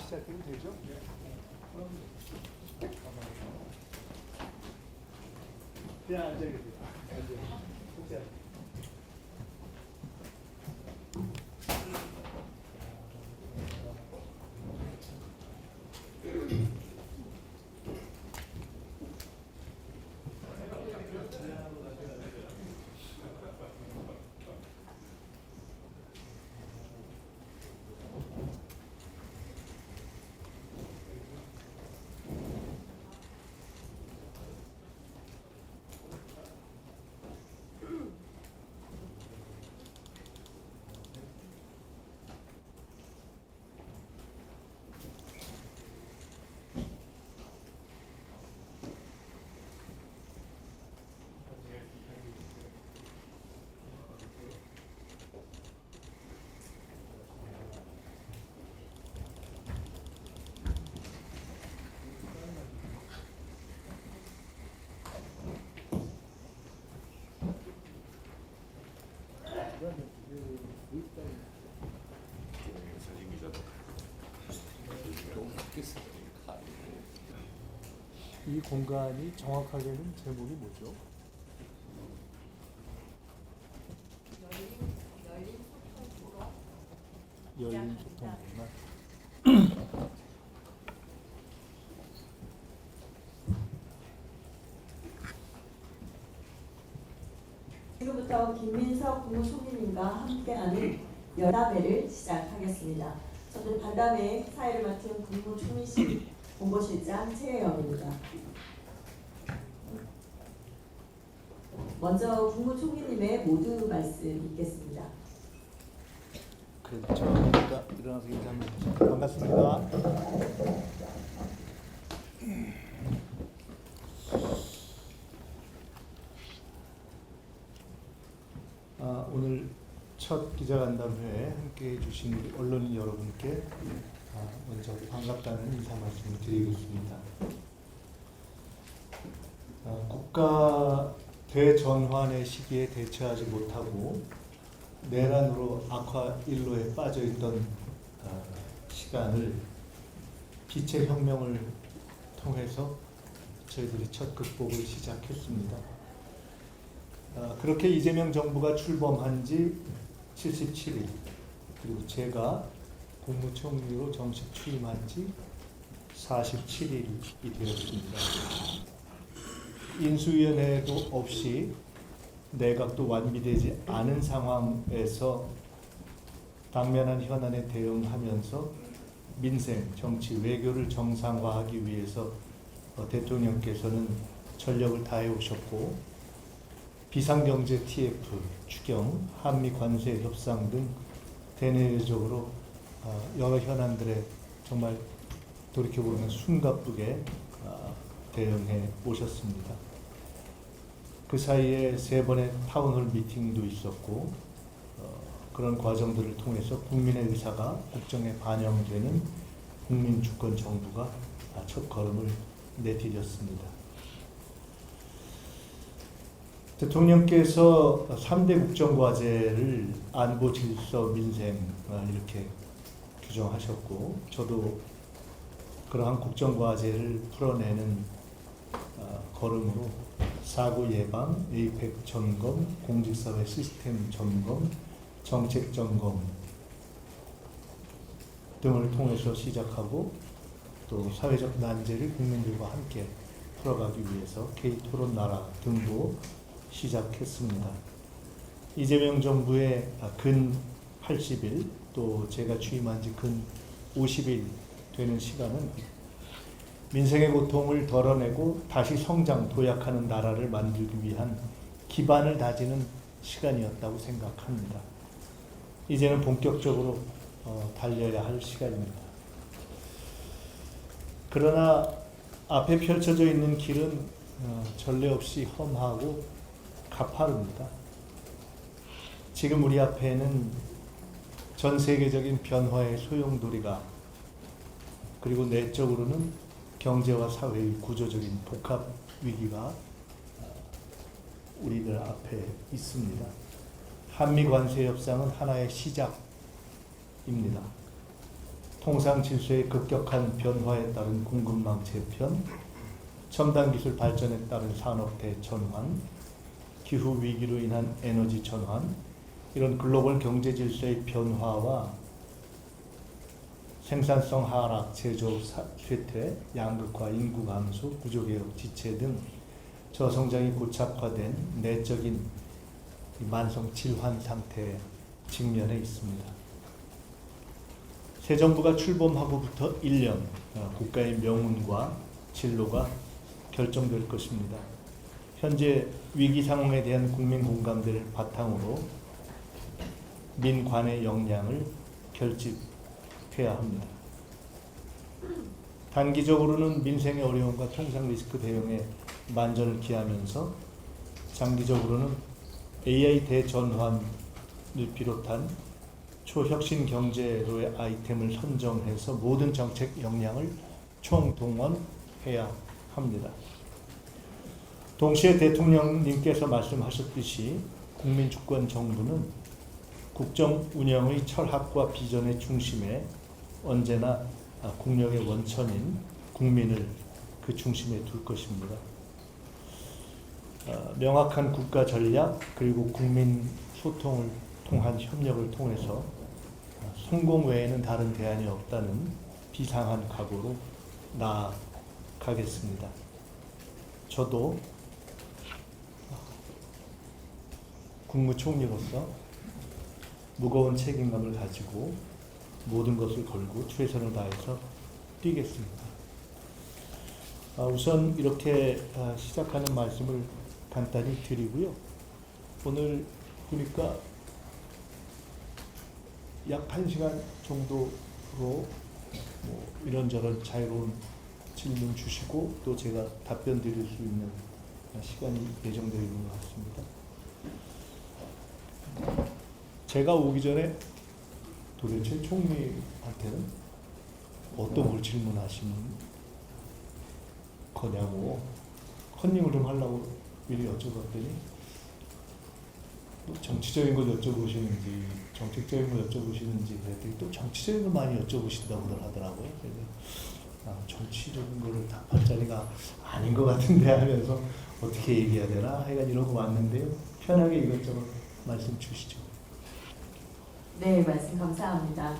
시작해도 되죠? 그냥 앉아 계세요. 앉아. 이 공간이 정확하게는 제목이 뭐죠? 열린 소통 공간. 지금부터 김민석 국무총리님과 함께하는 연담회를 시작하겠습니다. 저는 반담회 사회를 맡은 국무총리실 공보실장 최혜영입니다. 먼저 국무총리님의 모두 말씀 읽겠습니다. 그래도 처음이니까 일어나서 인사하면 되죠. 반갑습니다. 오늘 첫 기자간담회에 함께해 주신 우리 언론인 여러분께 먼저 반갑다는 인사 말씀을 드리겠습니다. 국가 대전환의 시기에 대처하지 못하고 내란으로 악화일로에 빠져있던 시간을 빛의 혁명을 통해서 저희들이 첫 극복을 시작했습니다. 그렇게 이재명 정부가 출범한 지 77일, 그리고 제가 국무총리로 정식 취임한 지 47일이 되었습니다. 인수위원회도 없이 내각도 완비되지 않은 상황에서 당면한 현안에 대응하면서 민생, 정치, 외교를 정상화하기 위해서 대통령께서는 전력을 다해 오셨고, 비상경제 TF, 추경, 한미 관세 협상 등 대내적으로 여러 현안들에 정말 돌이켜보면 숨가쁘게 대응해 오셨습니다. 그 사이에 3번의 타운홀 미팅도 있었고, 그런 과정들을 통해서 국민의 의사가 국정에 반영되는 국민주권 정부가 첫 걸음을 내디뎠습니다. 대통령께서 3대 국정과제를 안보, 질서, 민생 이렇게 규정하셨고, 저도 그러한 국정과제를 풀어내는 걸음으로 사고 예방, 에이펙 점검, 공직사회 시스템 점검, 정책 점검 등을 통해서 시작하고, 또 사회적 난제를 국민들과 함께 풀어가기 위해서 K-토론 나라 등도 시작했습니다. 이재명 정부의 근 80일, 또 제가 취임한 지 근 50일 되는 시간은 민생의 고통을 덜어내고 다시 성장, 도약하는 나라를 만들기 위한 기반을 다지는 시간이었다고 생각합니다. 이제는 본격적으로 달려야 할 시간입니다. 그러나 앞에 펼쳐져 있는 길은 전례 없이 험하고 가파릅니다. 지금 우리 앞에는 전 세계적인 변화의 소용돌이가, 그리고 내적으로는 경제와 사회의 구조적인 복합 위기가 우리들 앞에 있습니다. 한미 관세 협상은 하나의 시작입니다. 통상 질서의 급격한 변화에 따른 공급망 재편, 첨단 기술 발전에 따른 산업 대전환, 기후 위기로 인한 에너지 전환, 이런 글로벌 경제 질서의 변화와 생산성 하락, 제조업 쇠퇴, 양극화, 인구 감소, 구조개혁, 지체 등 저성장이 고착화된 내적인 만성 질환 상태에 직면해 있습니다. 새 정부가 출범하고부터 1년 국가의 명운과 진로가 결정될 것입니다. 현재 위기 상황에 대한 국민 공감대를 바탕으로 민관의 역량을 결집해야 합니다. 단기적으로는 민생의 어려움과 통상 리스크 대응에 만전을 기하면서 장기적으로는 AI 대전환을 비롯한 초혁신 경제로의 아이템을 선정해서 모든 정책 역량을 총동원해야 합니다. 동시에 대통령님께서 말씀하셨듯이 국민주권 정부는 국정 운영의 철학과 비전의 중심에 언제나 국력의 원천인 국민을 그 중심에 둘 것입니다. 명확한 국가 전략 그리고 국민 소통을 통한 협력을 통해서 성공 외에는 다른 대안이 없다는 비상한 각오로 나아가겠습니다. 저도 국무총리로서 무거운 책임감을 가지고 모든 것을 걸고 최선을 다해서 뛰겠습니다. 우선 이렇게 시작하는 말씀을 간단히 드리고요. 오늘 보니까 약 1시간 정도로 이런저런 자유로운 질문 주시고 또 제가 답변 드릴 수 있는 시간이 예정되어 있는 것 같습니다. 제가 오기 전에 도대체 총리한테는 어떤 걸 질문하시는 거냐고 컨닝을 좀 하려고 미리 여쭤봤더니 또 정치적인 걸 여쭤보시는지 정책적인 걸 여쭤보시는지 그랬더니 또 정치적인 걸 많이 여쭤보신다고 하더라고요. 그래서 정치적인 거를 답할 자리가 아닌 것 같은데 하면서 어떻게 얘기해야 되나 하여간 이러고 왔는데요. 편하게 이것저것 말씀 주시죠. 네, 말씀 감사합니다.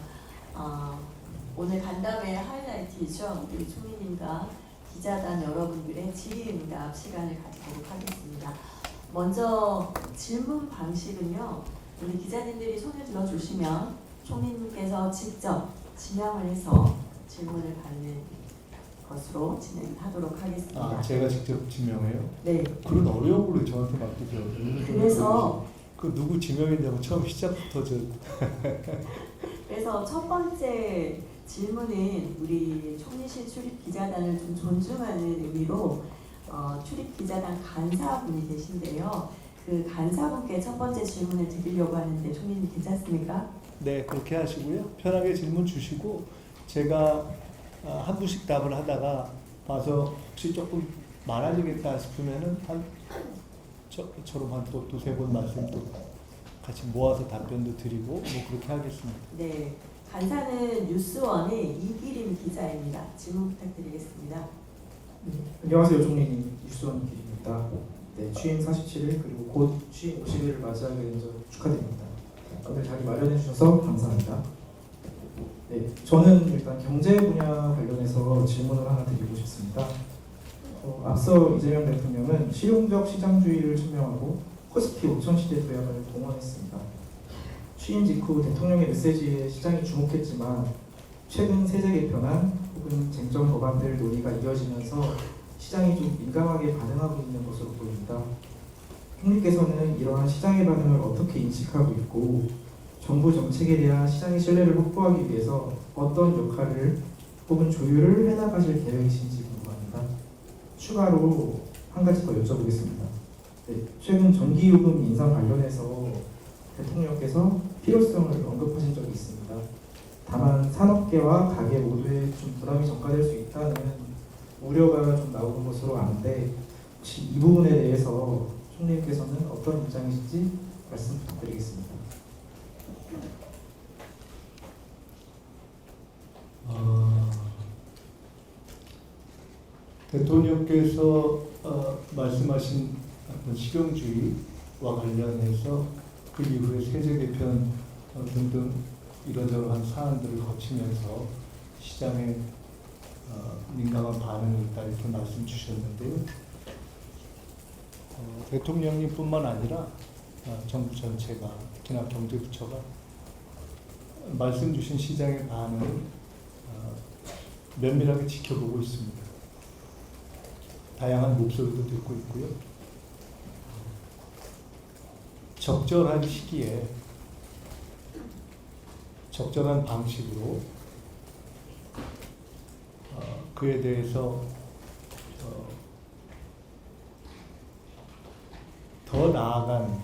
오늘 간담회 하이라이트이죠. 우리 총리님과 기자단 여러분들의 질의응답 시간을 가지도록 하겠습니다. 먼저 질문 방식은요. 우리 기자님들이 손을 들어주시면 총리님께서 직접 지명을 해서 질문을 받는 것으로 진행하도록 하겠습니다. 제가 직접 지명해요? 네. 그런 어려운 걸 저한테 맡기죠. 그래서 그 누구 지명했냐고 처음 시작부터 그래서 첫 번째 질문은 우리 총리실 출입 기자단을 좀 존중하는 의미로 출입 기자단 간사분이 계신데요. 그 간사분께 첫 번째 질문을 드리려고 하는데 총리님 괜찮습니까? 네, 그렇게 하시고요. 편하게 질문 주시고 제가 한 분씩 답을 하다가 봐서 혹시 조금 많아지겠다 싶으면은 저처럼 한 또 두세 번 말씀도 같이 모아서 답변도 드리고 뭐 그렇게 하겠습니다. 네, 간사는 뉴스원의 이기림 기자입니다. 질문 부탁드리겠습니다. 네, 안녕하세요, 총리님. 뉴스원 이기림입니다. 네, 취임 47일 그리고 곧 취임 50일을 맞이하게 된 점 축하드립니다. 오늘 자리 마련해 주셔서 감사합니다. 네, 저는 일단 경제 분야 관련해서 질문을 하나 드리고 싶습니다. 앞서 이재명 대통령은 실용적 시장주의를 천명하고 코스피 5천 시대 도약을 동원했습니다. 취임 직후 대통령의 메시지에 시장이 주목했지만 최근 세제 개편안 혹은 쟁점 법안들 논의가 이어지면서 시장이 좀 민감하게 반응하고 있는 것으로 보입니다. 총리께서는 이러한 시장의 반응을 어떻게 인식하고 있고 정부 정책에 대한 시장의 신뢰를 확보하기 위해서 어떤 역할을 혹은 조율을 해나가실 계획이신지 궁금합니다. 추가로 한 가지 더 여쭤보겠습니다. 네, 최근 전기요금 인상 관련해서 대통령께서 필요성을 언급하신 적이 있습니다. 다만 산업계와 가계 모두에 좀 부담이 전가될 수 있다는 우려가 좀 나오는 것으로 아는데 혹시 이 부분에 대해서 총리님께서는 어떤 입장이신지 말씀 부탁드리겠습니다. 대통령께서 말씀하신 어떤 실용주의와 관련해서 그 이후에 세제 개편 등등 이러저러한 사안들을 거치면서 시장에 민감한 반응이 있다 이렇게 말씀 주셨는데요. 대통령님뿐만 아니라 정부 전체가 특히나 경제부처가 말씀 주신 시장의 반응을 면밀하게 지켜보고 있습니다. 다양한 목소리도 듣고 있고요. 적절한 시기에 적절한 방식으로 그에 대해서 더 나아간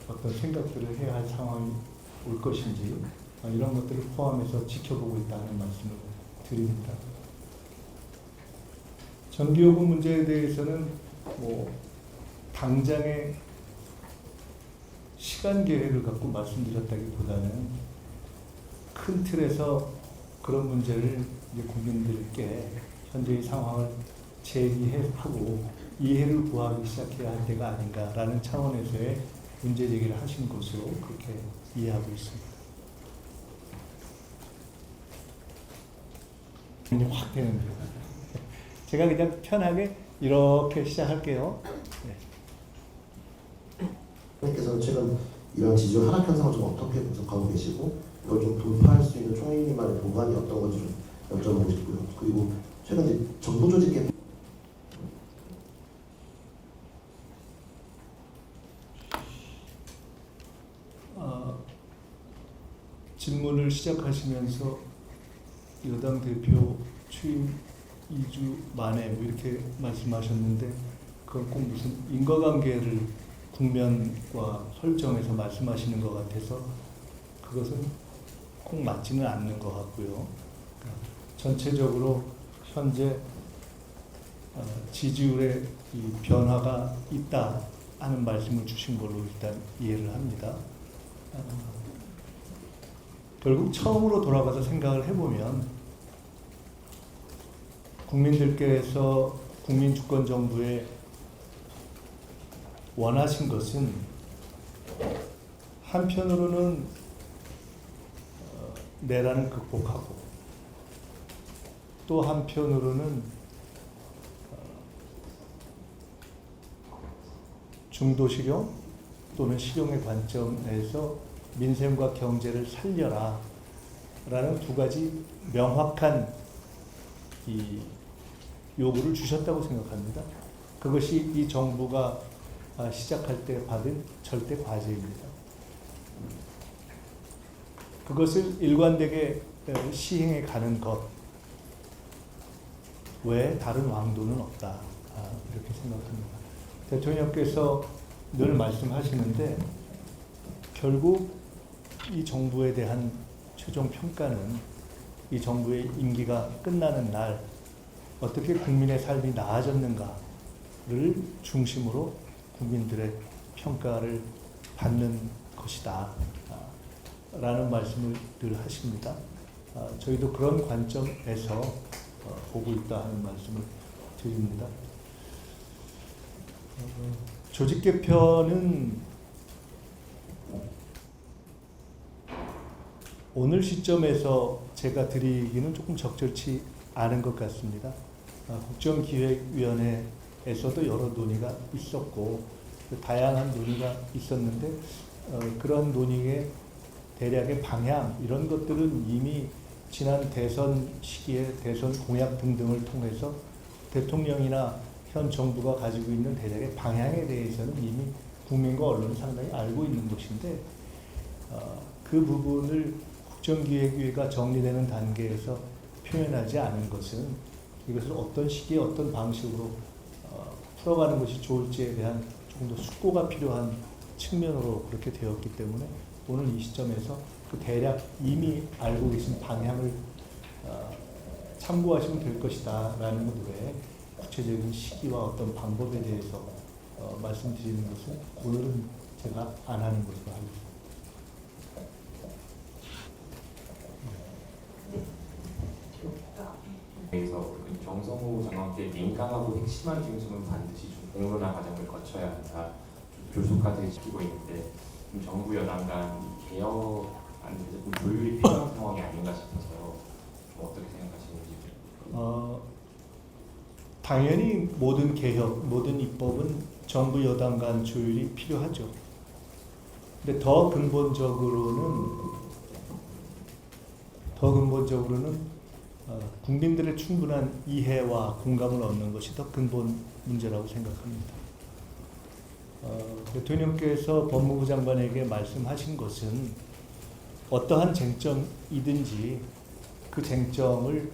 어떤 생각들을 해야 할 상황이 올 것인지 이런 것들을 포함해서 지켜보고 있다는 말씀을 드립니다. 전기요금 문제에 대해서는 당장의 시간 계획을 갖고 말씀드렸다기보다는 큰 틀에서 그런 문제를 이제 국민들께 현재의 상황을 제기하고 이해를 구하기 시작해야 할 때가 아닌가라는 차원에서의 문제 제기를 하신 것으로 그렇게 이해하고 있습니다. 확 되는데요. 제가 그냥 편하게 이렇게 시작할게요. 총리께서는 최근 이런 지지율 하락 현상을 좀 어떻게 분석하고 계시고 이걸 좀 돌파할 수 있는 총리님만의 보관이 어떤 건지 좀 여쭤보고 싶고요. 그리고 최근 이제 정부 조직 개편 질문을 시작하시면서 여당 대표 취임 2주 만에 이렇게 말씀하셨는데 그건 꼭 무슨 인과관계를 국면과 설정해서 말씀하시는 것 같아서 그것은 꼭 맞지는 않는 것 같고요. 전체적으로 현재 지지율의 이 변화가 있다 하는 말씀을 주신 걸로 일단 이해를 합니다. 결국 처음으로 돌아가서 생각을 해보면 국민들께서 국민주권정부에 원하신 것은 한편으로는 내란을 극복하고 또 한편으로는 중도실용 또는 실용의 관점에서 민생과 경제를 살려라 라는 두 가지 명확한 이 요구를 주셨다고 생각합니다. 그것이 이 정부가 시작할 때 받은 절대 과제입니다. 그것을 일관되게 시행해 가는 것 외에 다른 왕도는 없다. 이렇게 생각합니다. 대통령께서 늘 말씀하시는데 결국 이 정부에 대한 최종 평가는 이 정부의 임기가 끝나는 날 어떻게 국민의 삶이 나아졌는가를 중심으로 국민들의 평가를 받는 것이다 라는 말씀을 늘 하십니다. 저희도 그런 관점에서 보고 있다 하는 말씀을 드립니다. 조직 개편은 오늘 시점에서 제가 드리기는 조금 적절치 않은 것 같습니다. 국정기획위원회에서도 여러 논의가 있었고 다양한 논의가 있었는데 그런 논의의 대략의 방향 이런 것들은 이미 지난 대선 시기에 대선 공약 등등을 통해서 대통령이나 현 정부가 가지고 있는 대략의 방향에 대해서는 이미 국민과 언론은 상당히 알고 있는 것인데 그 부분을 국정기획위가 정리되는 단계에서 표현하지 않은 것은 이것을 어떤 시기에 어떤 방식으로 풀어가는 것이 좋을지에 대한 조금 더 숙고가 필요한 측면으로 그렇게 되었기 때문에 오늘 이 시점에서 그 대략 이미 알고 계신 방향을 참고하시면 될 것이다 라는 것 외에 구체적인 시기와 어떤 방법에 대해서 말씀드리는 것은 오늘은 제가 안 하는 것으로 하겠습니다. 그래서 정성 법무부 장관께 민감하고 핵심한 쟁점은 반드시 좀 공론화 과정을 거쳐야 한다. 좀 조속화되고 있는데 좀 정부 여당 간 개혁안에 대해서 좀 조율이 필요한 상황이 아닌가 싶어서요. 좀 어떻게 생각하시는지. 당연히 모든 개혁, 모든 입법은 정부 여당 간 조율이 필요하죠. 근데 더 근본적으로는 국민들의 충분한 이해와 공감을 얻는 것이 더 근본 문제라고 생각합니다. 대통령께서 법무부 장관에게 말씀하신 것은 어떠한 쟁점이든지 그 쟁점을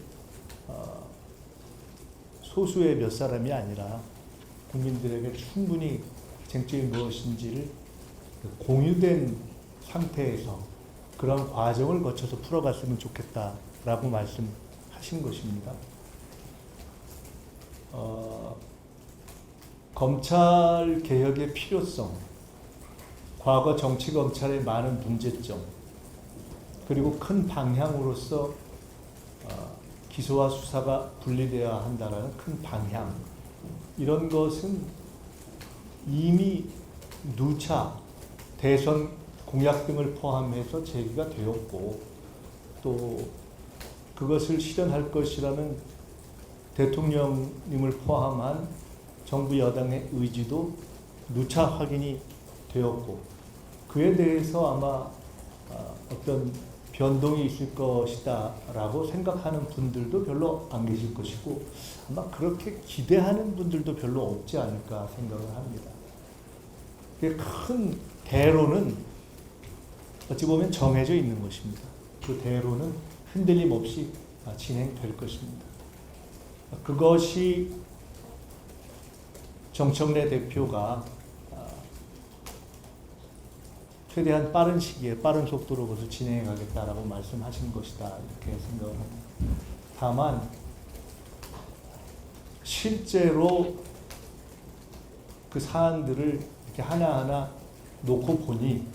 소수의 몇 사람이 아니라 국민들에게 충분히 쟁점이 무엇인지를 공유된 상태에서 그런 과정을 거쳐서 풀어갔으면 좋겠다라고 말씀하신 것입니다. 검찰 개혁의 필요성, 과거 정치 검찰의 많은 문제점, 그리고 큰 방향으로서 기소와 수사가 분리되어야 한다는 큰 방향, 이런 것은 이미 누차 대선 공약 등을 포함해서 제기가 되었고, 또 그것을 실현할 것이라는 대통령님을 포함한 정부 여당의 의지도 누차 확인이 되었고, 그에 대해서 아마 어떤 변동이 있을 것이다 라고 생각하는 분들도 별로 안 계실 것이고, 아마 그렇게 기대하는 분들도 별로 없지 않을까 생각을 합니다. 큰 대로는 어찌 보면 정해져 있는 것입니다. 그 대로는 흔들림 없이 진행될 것입니다. 그것이 정청래 대표가 최대한 빠른 시기에 빠른 속도로 그것을 진행해 가겠다라고 말씀하신 것이다, 이렇게 생각을 합니다. 다만 실제로 그 사안들을 이렇게 하나하나 놓고 보니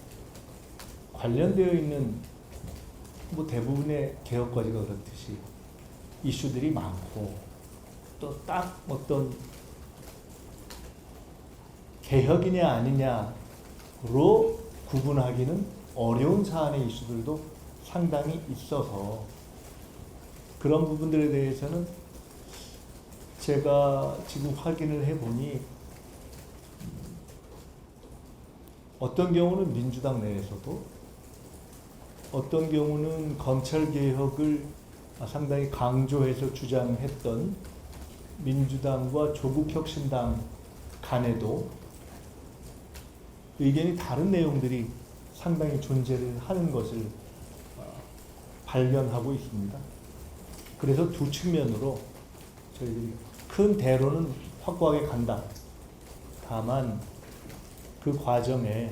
관련되어 있는 뭐 대부분의 개혁 과제가 그렇듯이 이슈들이 많고, 또 딱 어떤 개혁이냐 아니냐로 구분하기는 어려운 사안의 이슈들도 상당히 있어서, 그런 부분들에 대해서는 제가 지금 확인을 해보니 어떤 경우는 민주당 내에서도, 어떤 경우는 검찰개혁을 상당히 강조해서 주장했던 민주당과 조국혁신당 간에도 의견이 다른 내용들이 상당히 존재를 하는 것을 발견하고 있습니다. 그래서 두 측면으로 저희들이 큰 대로는 확고하게 간다. 다만 그 과정에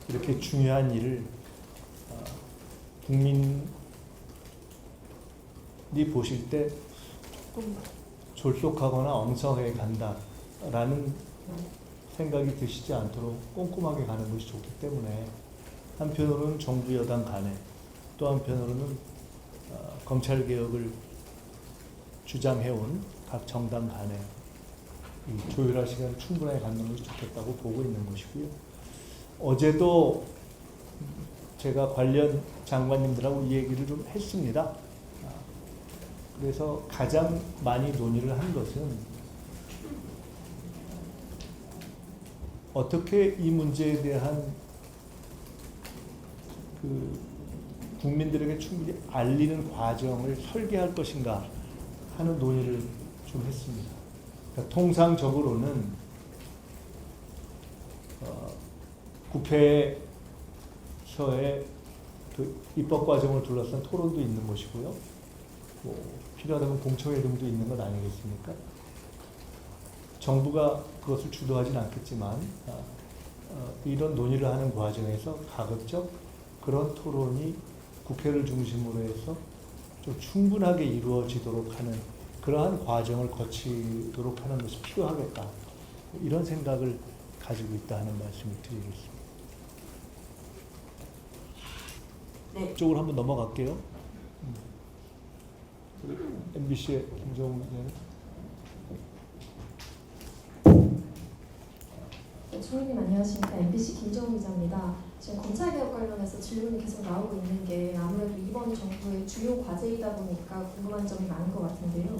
이렇게 중요한 일을 국민이 보실 때 조금 졸속하거나 엉성하게 간다라는 생각이 드시지 않도록 꼼꼼하게 가는 것이 좋기 때문에, 한편으로는 정부 여당 간에, 또 한편으로는 검찰개혁을 주장해온 각 정당 간에 조율할 시간을 충분하게 갖는 것이 좋겠다고 보고 있는 것이고요. 어제도 제가 관련 장관님들하고 이 얘기를 좀 했습니다. 그래서 가장 많이 논의를 한 것은 어떻게 이 문제에 대한 국민들에게 충분히 알리는 과정을 설계할 것인가 하는 논의를 좀 했습니다. 그러니까 통상적으로는 국회에서의 그 입법 과정을 둘러싼 토론도 있는 것이고요. 뭐 필요하다면 공청회 등도 있는 것 아니겠습니까? 정부가 그것을 주도하진 않겠지만 이런 논의를 하는 과정에서 가급적 그런 토론이 국회를 중심으로 해서 좀 충분하게 이루어지도록 하는 그러한 과정을 거치도록 하는 것이 필요하겠다, 이런 생각을 가지고 있다 하는 말씀을 드리겠습니다. 네. 이쪽으로 한번 넘어갈게요. MBC의 김정우 기자님. 총리님 안녕하십니까. MBC 김정은 기자입니다. 지금 검찰개혁 관련해서 질문이 계속 나오고 있는 게 아무래도 이번 정부의 주요 과제이다 보니까 궁금한 점이 많은 것 같은데요.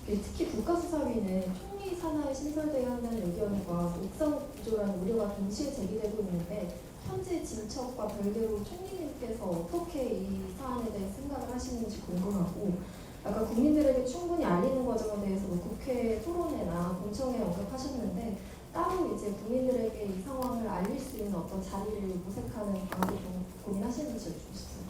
특히 국가수사위는 총리 산하에 신설되어야 한다는 의견과 옥상 구조라는 우려가 동시에 제기되고 있는데 현재 진척과 별개로 총리님께서 어떻게 이 사안에 대해 생각을 하시는지 궁금하고, 아까 국민들에게 충분히 알리는 과정에 대해서 국회 토론회나 공청회에 언급하셨는데 따로 이제 국민들에게 이 상황을 알릴 수 있는 어떤 자리를 모색하는 방안을 좀 고민하시는지 여쭙습니다.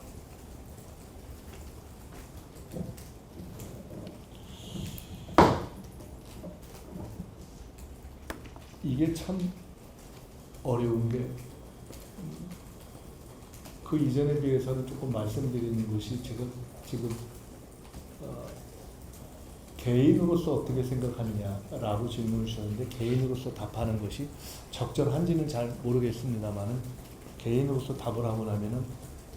이게 참 어려운 게 그 이전에 비해서는 조금 말씀드리는 것이 지금 개인으로서 어떻게 생각하느냐라고 질문을 주셨는데, 개인으로서 답하는 것이 적절한지는 잘 모르겠습니다만은 개인으로서 답을 하고 나면은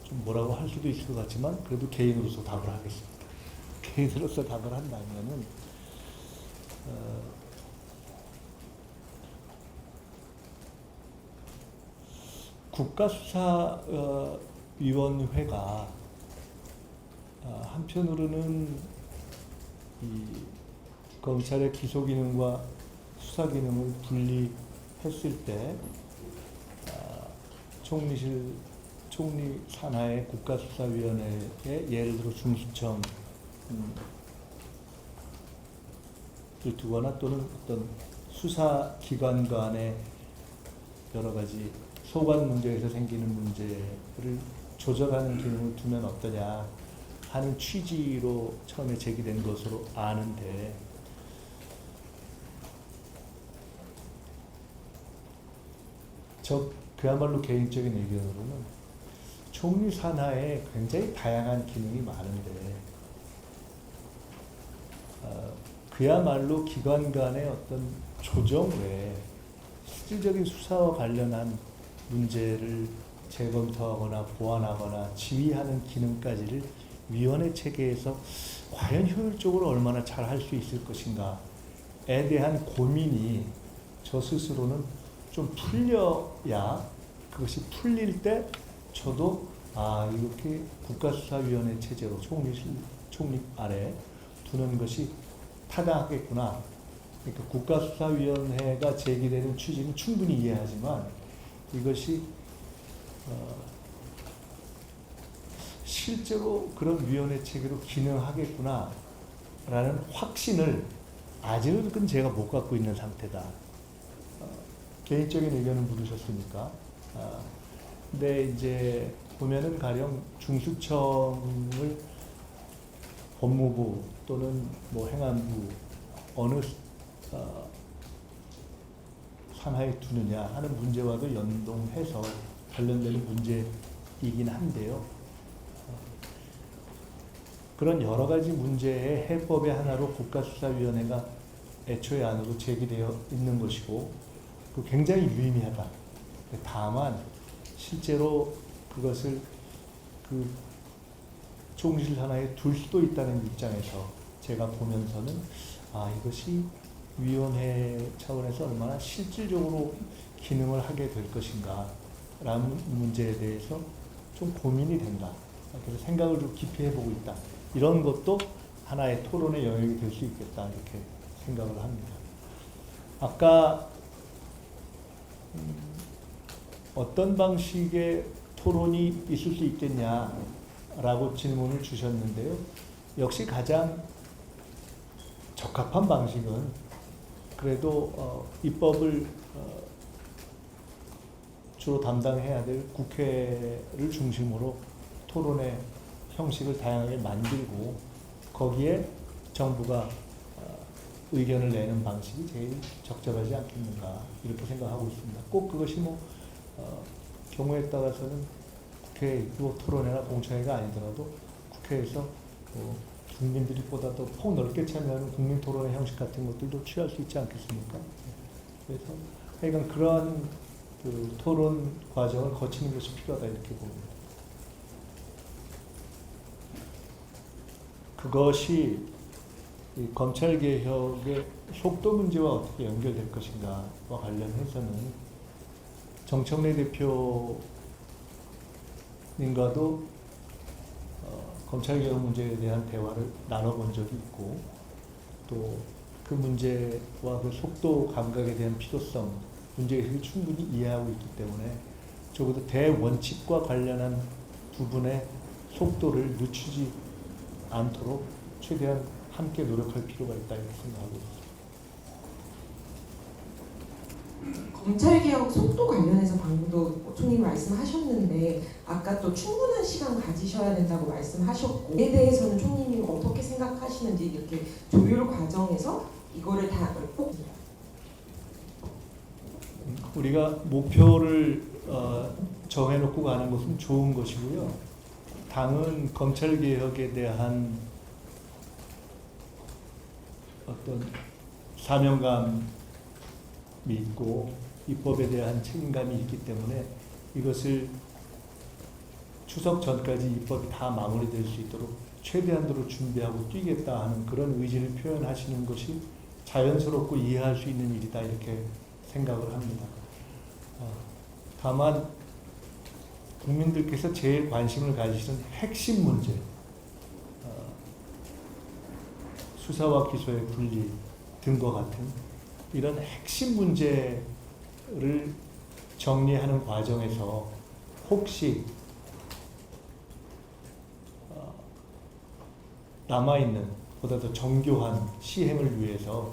좀 뭐라고 할 수도 있을 것 같지만 그래도 개인으로서 답을 하겠습니다. 개인으로서 답을 한다면은 국가수사위원회가 한편으로는 이 검찰의 기소 기능과 수사 기능을 분리했을 때 총리 산하의 국가수사위원회에 예를 들어 중수청을 두거나 또는 어떤 수사기관 간의 여러 가지 소관 문제에서 생기는 문제를 조절하는 기능을 두면 어떠냐 하는 취지로 처음에 제기된 것으로 아는데, 그야말로 개인적인 의견으로는 총리 산하에 굉장히 다양한 기능이 많은데 그야말로 기관 간의 어떤 조정 외에 실질적인 수사와 관련한 문제를 재검토하거나 보완하거나 지휘하는 기능까지를 위원회 체계에서 과연 효율적으로 얼마나 잘 할 수 있을 것인가에 대한 고민이 저 스스로는 좀 풀려야, 그것이 풀릴 때 저도 이렇게 국가수사위원회 체제로 총리 아래 두는 것이 타당하겠구나. 그러니까 국가수사위원회가 제기되는 취지는 충분히 이해하지만 이것이 실제로 그런 위원회 체계로 기능하겠구나 라는 확신을 아직은 제가 못 갖고 있는 상태다. 개인적인 의견을 물으셨으니까. 근데 이제 보면은 가령 중수청을 법무부 또는 뭐 행안부 어느 산하에 두느냐 하는 문제와도 연동해서 관련되는 문제이긴 한데요. 그런 여러 가지 문제의 해법의 하나로 국가수사위원회가 애초에 안으로 제기되어 있는 것이고, 그 굉장히 유의미하다. 다만 실제로 그것을 그 총리실 하나에 둘 수도 있다는 입장에서 제가 보면서는 이것이 위원회 차원에서 얼마나 실질적으로 기능을 하게 될 것인가 라는 문제에 대해서 좀 고민이 된다. 그래서 생각을 좀 깊이 해보고 있다. 이런 것도 하나의 토론의 영역이 될 수 있겠다. 이렇게 생각을 합니다. 아까 어떤 방식의 토론이 있을 수 있겠냐라고 질문을 주셨는데요. 역시 가장 적합한 방식은 그래도 입법을 주로 담당해야 될 국회를 중심으로 토론의 형식을 다양하게 만들고 거기에 정부가 의견을 내는 방식이 제일 적절하지 않겠는가 이렇게 생각하고 있습니다. 꼭 그것이 경우에 따라서는 국회 토론회나 공청회가 아니더라도 국회에서 국민들이 보다 더 폭넓게 참여하는 국민 토론회 형식 같은 것들도 취할 수 있지 않겠습니까? 그래서 하여간 그러한 그 토론 과정을 거치는 것이 필요하다 이렇게 봅니다. 그것이 이 검찰개혁의 속도 문제와 어떻게 연결될 것인가와 관련해서는 정청래 대표님과도 검찰개혁 문제에 대한 대화를 나눠본 적이 있고 또 그 문제와 그 속도 감각에 대한 필요성, 문제의식을 충분히 이해하고 있기 때문에 적어도 대원칙과 관련한 부분의 속도를 늦추지 않도록 최대한 함께 노력할 필요가 있다 이렇게 생각하고 있습니다. 검찰개혁 속도 관련해서 방금도 총리님 말씀하셨는데 아까 또 충분한 시간 가지셔야 된다고 말씀하셨고 이에 대해서는 총리님 어떻게 생각하시는지 이렇게 조율 과정에서 이거를 다 꼭 우리가 목표를 정해놓고 가는 것은 좋은 것이고요. 당은 검찰개혁에 대한 어떤 사명감이 있고 입법에 대한 책임감이 있기 때문에 이것을 추석 전까지 입법이 다 마무리될 수 있도록 최대한도로 준비하고 뛰겠다 하는 그런 의지를 표현하시는 것이 자연스럽고 이해할 수 있는 일이다 이렇게 생각을 합니다. 다만 국민들께서 제일 관심을 가지시는 핵심 문제, 수사와 기소의 분리 등과 같은 이런 핵심 문제를 정리하는 과정에서 혹시 남아있는 보다 더 정교한 시행을 위해서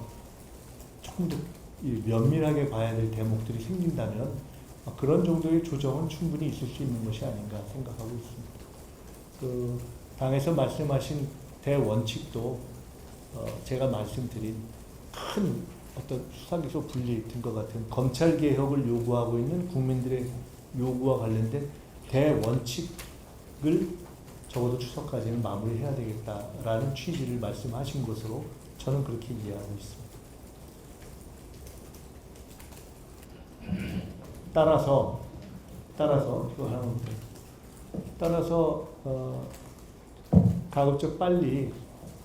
조금 더 면밀하게 봐야 될 대목들이 생긴다면 그런 정도의 조정은 충분히 있을 수 있는 것이 아닌가 생각하고 있습니다. 그 당에서 말씀하신 대원칙도 제가 말씀드린 큰 어떤 수사기소 분리 등과 같은 검찰개혁을 요구하고 있는 국민들의 요구와 관련된 대원칙을 적어도 추석까지는 마무리해야 되겠다라는 취지를 말씀하신 것으로 저는 그렇게 이해하고 있습니다. 따라서 이거 하나 따라서 가급적 빨리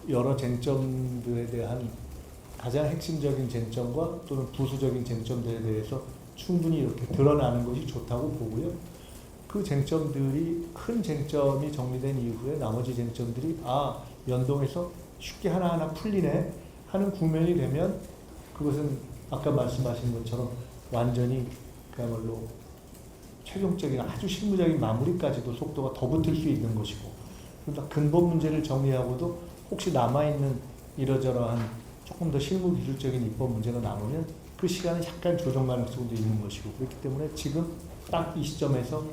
여러 쟁점들에 대한 가장 핵심적인 쟁점과 또는 부수적인 쟁점들에 대해서 충분히 이렇게 드러나는 것이 좋다고 보고요. 그 쟁점들이 큰 쟁점이 정리된 이후에 나머지 쟁점들이 연동해서 쉽게 하나하나 풀리네 하는 국면이 되면 그것은 아까 말씀하신 것처럼 완전히 그야말로 최종적인 아주 실무적인 마무리까지도 속도가 더 붙을 수 있는 것이고 그러니까 근본 문제를 정리하고도 혹시 남아있는 이러저러한 조금 더 실무 기술적인 입법 문제가 남으면 그 시간은 약간 조정 가능성도 있는 것이고 그렇기 때문에 지금 딱 이 시점에서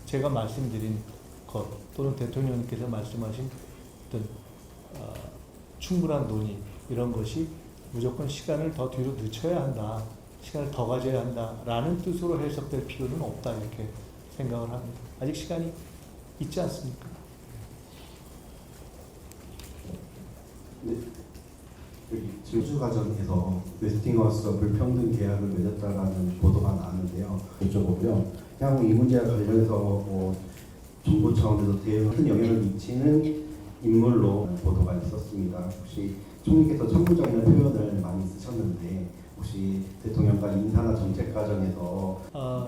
제가 말씀드린 것 또는 대통령님께서 말씀하신 어떤 충분한 논의 이런 것이 무조건 시간을 더 뒤로 늦춰야 한다. 시간을 더 가져야 한다라는 뜻으로 해석될 필요는 없다 이렇게 생각을 합니다. 아직 시간이 있지 않습니까? 네. 진주 과정에서 웨스팅하우스와 불평등 계약을 맺었다라는 보도가 나왔는데요. 여쭤보고요. 향후 이 문제와 관련해서 정부 차원에서 큰 영향을 미치는 인물로 보도가 있었습니다. 혹시 총리께서 천부적인 표현을 많이 쓰셨는데 혹시 대통령과 인사나 정책 과정에서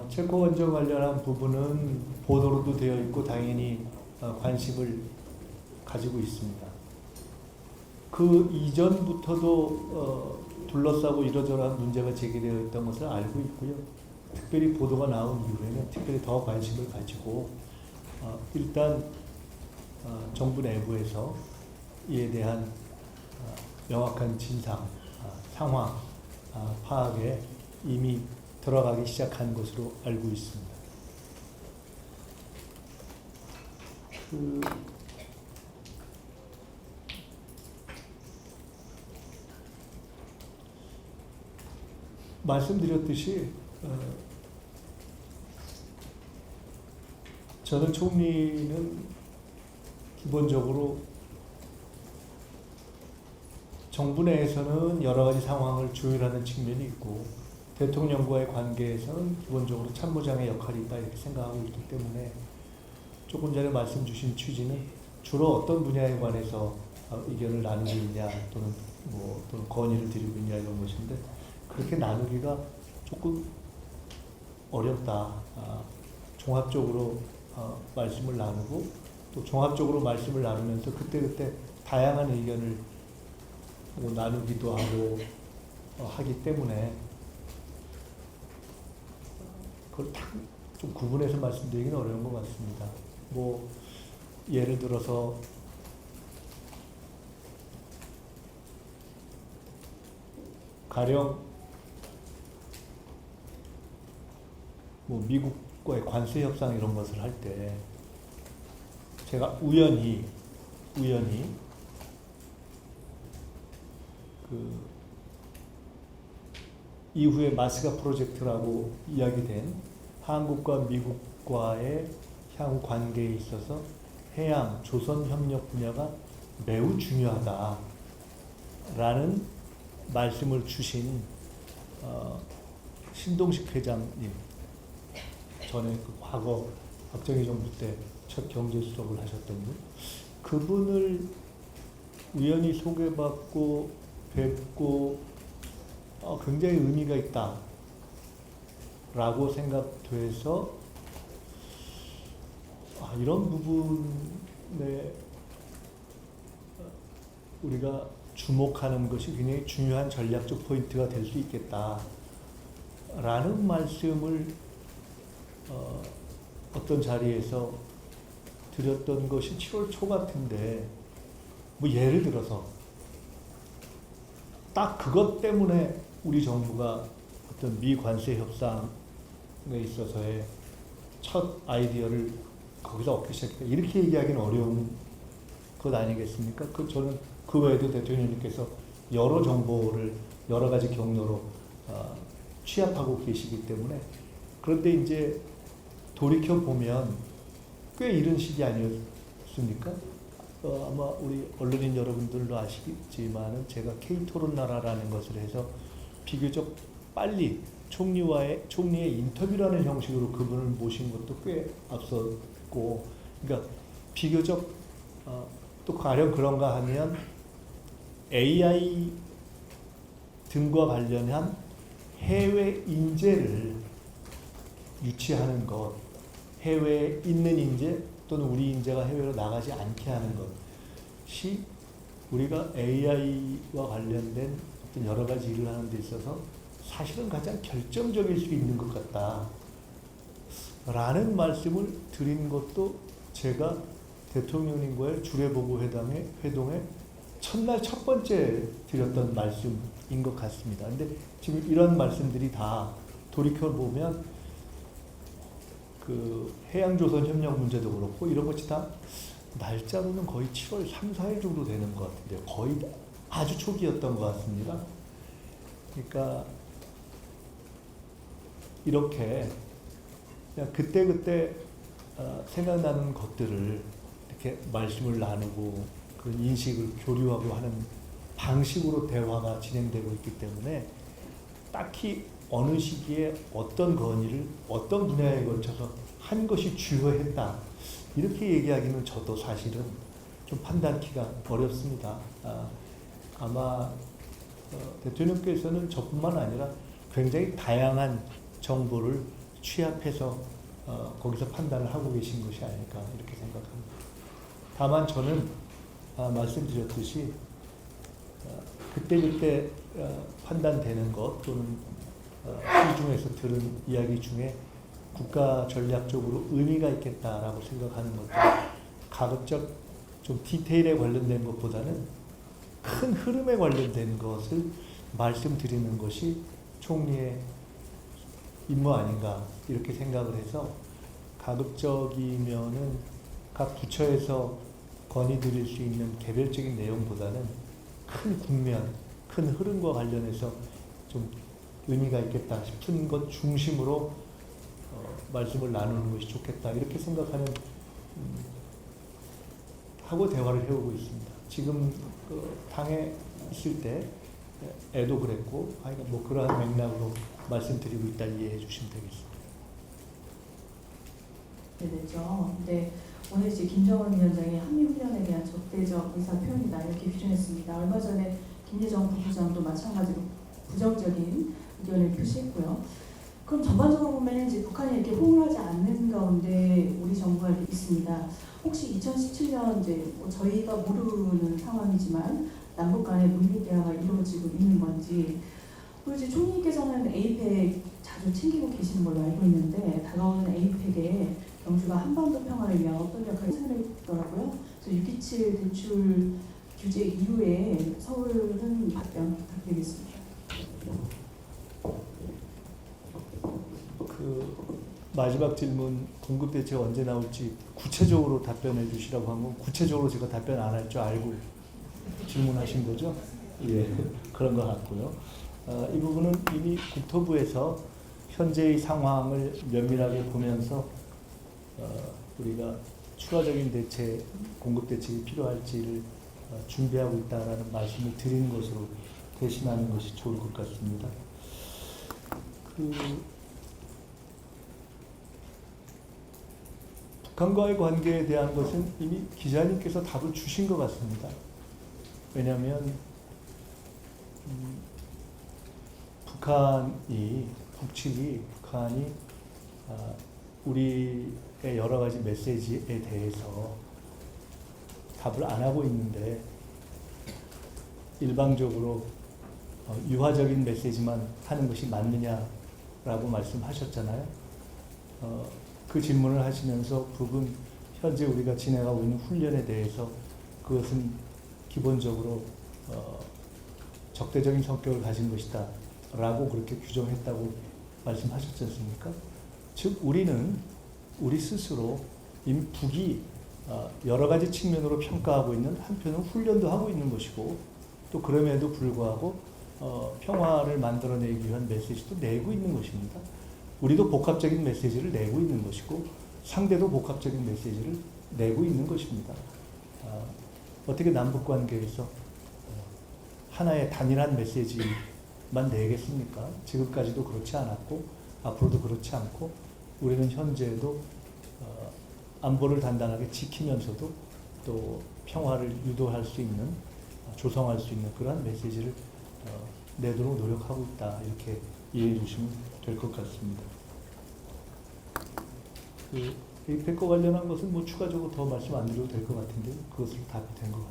체코 원전 관련한 부분은 보도로도 되어 있고 당연히 관심을 가지고 있습니다. 그 이전부터도 둘러싸고 이러저러한 문제가 제기되어 있던 것을 알고 있고요. 특별히 보도가 나온 이후에는 특별히 더 관심을 가지고 일단 정부 내부에서 이에 대한 명확한 진상, 상황 파악에 이미 들어가기 시작한 것으로 알고 있습니다. 말씀드렸듯이 저는 총리는 기본적으로 정부 내에서는 여러 가지 상황을 조율하는 측면이 있고 대통령과의 관계에서는 기본적으로 참모장의 역할이 있다 이렇게 생각하고 있기 때문에 조금 전에 말씀 주신 취지는 주로 어떤 분야에 관해서 의견을 나누고 있냐 또는 건의를 드리고 있냐 이런 것인데 그렇게 나누기가 조금 어렵다. 종합적으로 말씀을 나누고 또 종합적으로 말씀을 나누면서 그때그때 다양한 의견을 나누기도 하고 하기 때문에 그걸 딱 좀 구분해서 말씀드리기는 어려운 것 같습니다. 뭐 예를 들어서 가령 뭐 미국과의 관세 협상 이런 것을 할 때 제가 우연히 그 이후에 마스가 프로젝트라고 이야기된 한국과 미국과의 향후 관계에 있어서 해양, 조선 협력 분야가 매우 중요하다라는 말씀을 주신 신동식 회장님, 전에 그 과거 박정희 정부 때 첫 경제수석을 하셨던 분, 그분을 우연히 소개받고 뵙고 굉장히 의미가 있다라고 생각돼서 이런 부분에 우리가 주목하는 것이 굉장히 중요한 전략적 포인트가 될 수 있겠다라는 말씀을 어떤 자리에서 드렸던 것이 7월 초 같은데, 뭐 예를 들어서 딱 그것 때문에 우리 정부가 어떤 미관세 협상에 있어서의 첫 아이디어를 거기서 얻기 시작했다, 이렇게 얘기하기는 어려운 것 아니겠습니까? 저는 그 외에도 대통령님께서 여러 정보를 여러 가지 경로로 취합하고 계시기 때문에. 그런데 이제 돌이켜 보면 꽤 이른 시기 아니었습니까? 아마 우리 언론인 여러분들도 아시겠지만은 제가 K토론나라라는 것을 해서 비교적 빨리 총리의 인터뷰라는 형식으로 그분을 모신 것도 꽤 앞섰고, 그러니까 비교적 또 가령 그런가 하면 AI 등과 관련한 해외 인재를 유치하는 것, 해외에 있는 인재 또는 우리 인재가 해외로 나가지 않게 하는 것이 우리가 AI와 관련된 어떤 여러 가지 일을 하는 데 있어서 사실은 가장 결정적일 수 있는 것 같다 라는 말씀을 드린 것도 제가 대통령님과의 주례보고 회동의 첫날 첫 번째 드렸던 말씀인 것 같습니다. 근데 지금 이런 말씀들이 다 돌이켜보면 그 해양조선 협력 문제도 그렇고 이런 것이 다 날짜로는 거의 7월 3, 4일 정도 되는 것 같은데 거의 아주 초기였던 것 같습니다. 그러니까 이렇게 그냥 그때그때 생각나는 것들을 이렇게 말씀을 나누고 그런 인식을 교류하고 하는 방식으로 대화가 진행되고 있기 때문에 딱히 어느 시기에 어떤 건의를 어떤 분야에 걸쳐서 한 것이 주요했다 이렇게 얘기하기는 저도 사실은 좀 판단키가 어렵습니다. 아마 대통령께서는 저뿐만 아니라 굉장히 다양한 정보를 취합해서 거기서 판단을 하고 계신 것이 아닐까 이렇게 생각합니다. 다만 저는 말씀드렸듯이 그때그때 판단되는 것 또는 시중에서 들은 이야기 중에 국가 전략적으로 의미가 있겠다라고 생각하는 것도 가급적 좀 디테일에 관련된 것보다는 큰 흐름에 관련된 것을 말씀드리는 것이 총리의 임무 아닌가 이렇게 생각을 해서 가급적이면은 각 부처에서 건의드릴 수 있는 개별적인 내용보다는 큰 국면, 큰 흐름과 관련해서 좀 의미가 있겠다 싶은 것 중심으로 말씀을 나누는 것이 좋겠다 이렇게 생각하는 하고 대화를 해오고 있습니다. 지금 그 당에 있을 때에도 그랬고 하여간 뭐 그러한 맥락으로 말씀드리고 있다 이해해 주시면 되겠습니다. 네, 되죠. 근데 오늘 이제 김정은 위원장이 한미훈련에 대한 적대적 의사 표현이다 이렇게 규정했습니다. 얼마 전에 김여정 부부장도 마찬가지로 부정적인 의견을 표시했고요. 그럼 전반적으로 보면 이제 북한이 이렇게 호응을 하지 않는 가운데 우리 정부가 이렇게 있습니다. 혹시 2017년 이제 뭐 저희가 모르는 상황이지만 남북 간의 물밑 대화가 이루어지고 있는 건지, 그리고 이제 총리께서는 에이펙 자주 챙기고 계시는 걸로 알고 있는데 다가오는 에이펙에 경주가 한반도 평화를 위한 어떤 역할을 생각했더라고요. 그래서 6.27 대출 규제 이후에 서울은 답변 부탁드리겠습니다. 그 마지막 질문 공급 대책 언제 나올지 구체적으로 답변해 주시라고 한 건 구체적으로 제가 답변 안 할 줄 알고 질문하신 거죠? 예, 그런 것 같고요. 이 부분은 이미 국토부에서 현재의 상황을 면밀하게 보면서 우리가 추가적인 대책, 공급 대책이 필요할지를 준비하고 있다라는 말씀을 드리는 것으로 대신하는 것이 좋을 것 같습니다. 북한과의 관계에 대한 것은 이미 기자님께서 답을 주신 것 같습니다. 왜냐하면 북한이 우리의 여러 가지 메시지에 대해서 답을 안 하고 있는데 일방적으로 유화적인 메시지만 하는 것이 맞느냐라고 말씀하셨잖아요. 그 질문을 하시면서 북은 현재 우리가 진행하고 있는 훈련에 대해서 그것은 기본적으로 적대적인 성격을 가진 것이다 라고 그렇게 규정했다고 말씀하셨지 않습니까? 즉 우리 스스로 이미 북이 여러 가지 측면으로 평가하고 있는, 한편으로 훈련도 하고 있는 것이고, 또 그럼에도 불구하고 평화를 만들어내기 위한 메시지도 내고 있는 것입니다. 우리도 복합적인 메시지를 내고 있는 것이고 상대도 복합적인 메시지를 내고 있는 것입니다. 어떻게 남북관계에서 하나의 단일한 메시지만 내겠습니까? 지금까지도 그렇지 않았고 앞으로도 그렇지 않고 우리는 현재도 안보를 단단하게 지키면서도 또 평화를 유도할 수 있는, 조성할 수 있는 그러한 메시지를 내도록 노력하고 있다, 이렇게 이해해 주시면 될 것 같습니다. 에이펙과 관련한 것은 뭐 추가적으로 더 말씀 안 드려도 될 것 같은데 그것으로 답이 된 것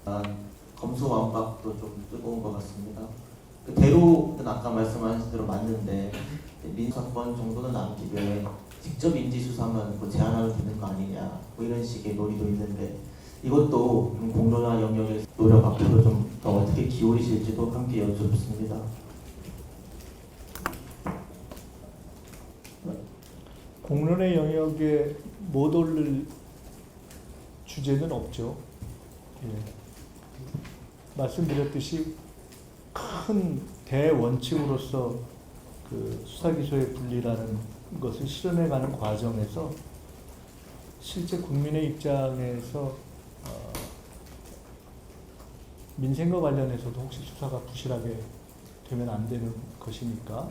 같습니다. 검수완박도 좀 뜨거운 것 같습니다. 대로는 아까 말씀하신 대로 맞는데 민사건 정도는 남기되 직접 인지수사만 제한하면 되는 거 아니냐, 뭐 이런 식의 논의도 있는데 이것도 공론화 영역의 노력 앞으로 좀 더 어떻게 기울이실지도 함께 여쭙습니다. 공론의 영역에 못 오를 주제는 없죠. 예. 말씀드렸듯이 큰 대원칙으로서 그 수사기소의 분리라는 것을 실현해가는 과정에서 실제 국민의 입장에서 민생과 관련해서도 혹시 수사가 부실하게 되면 안 되는 것이니까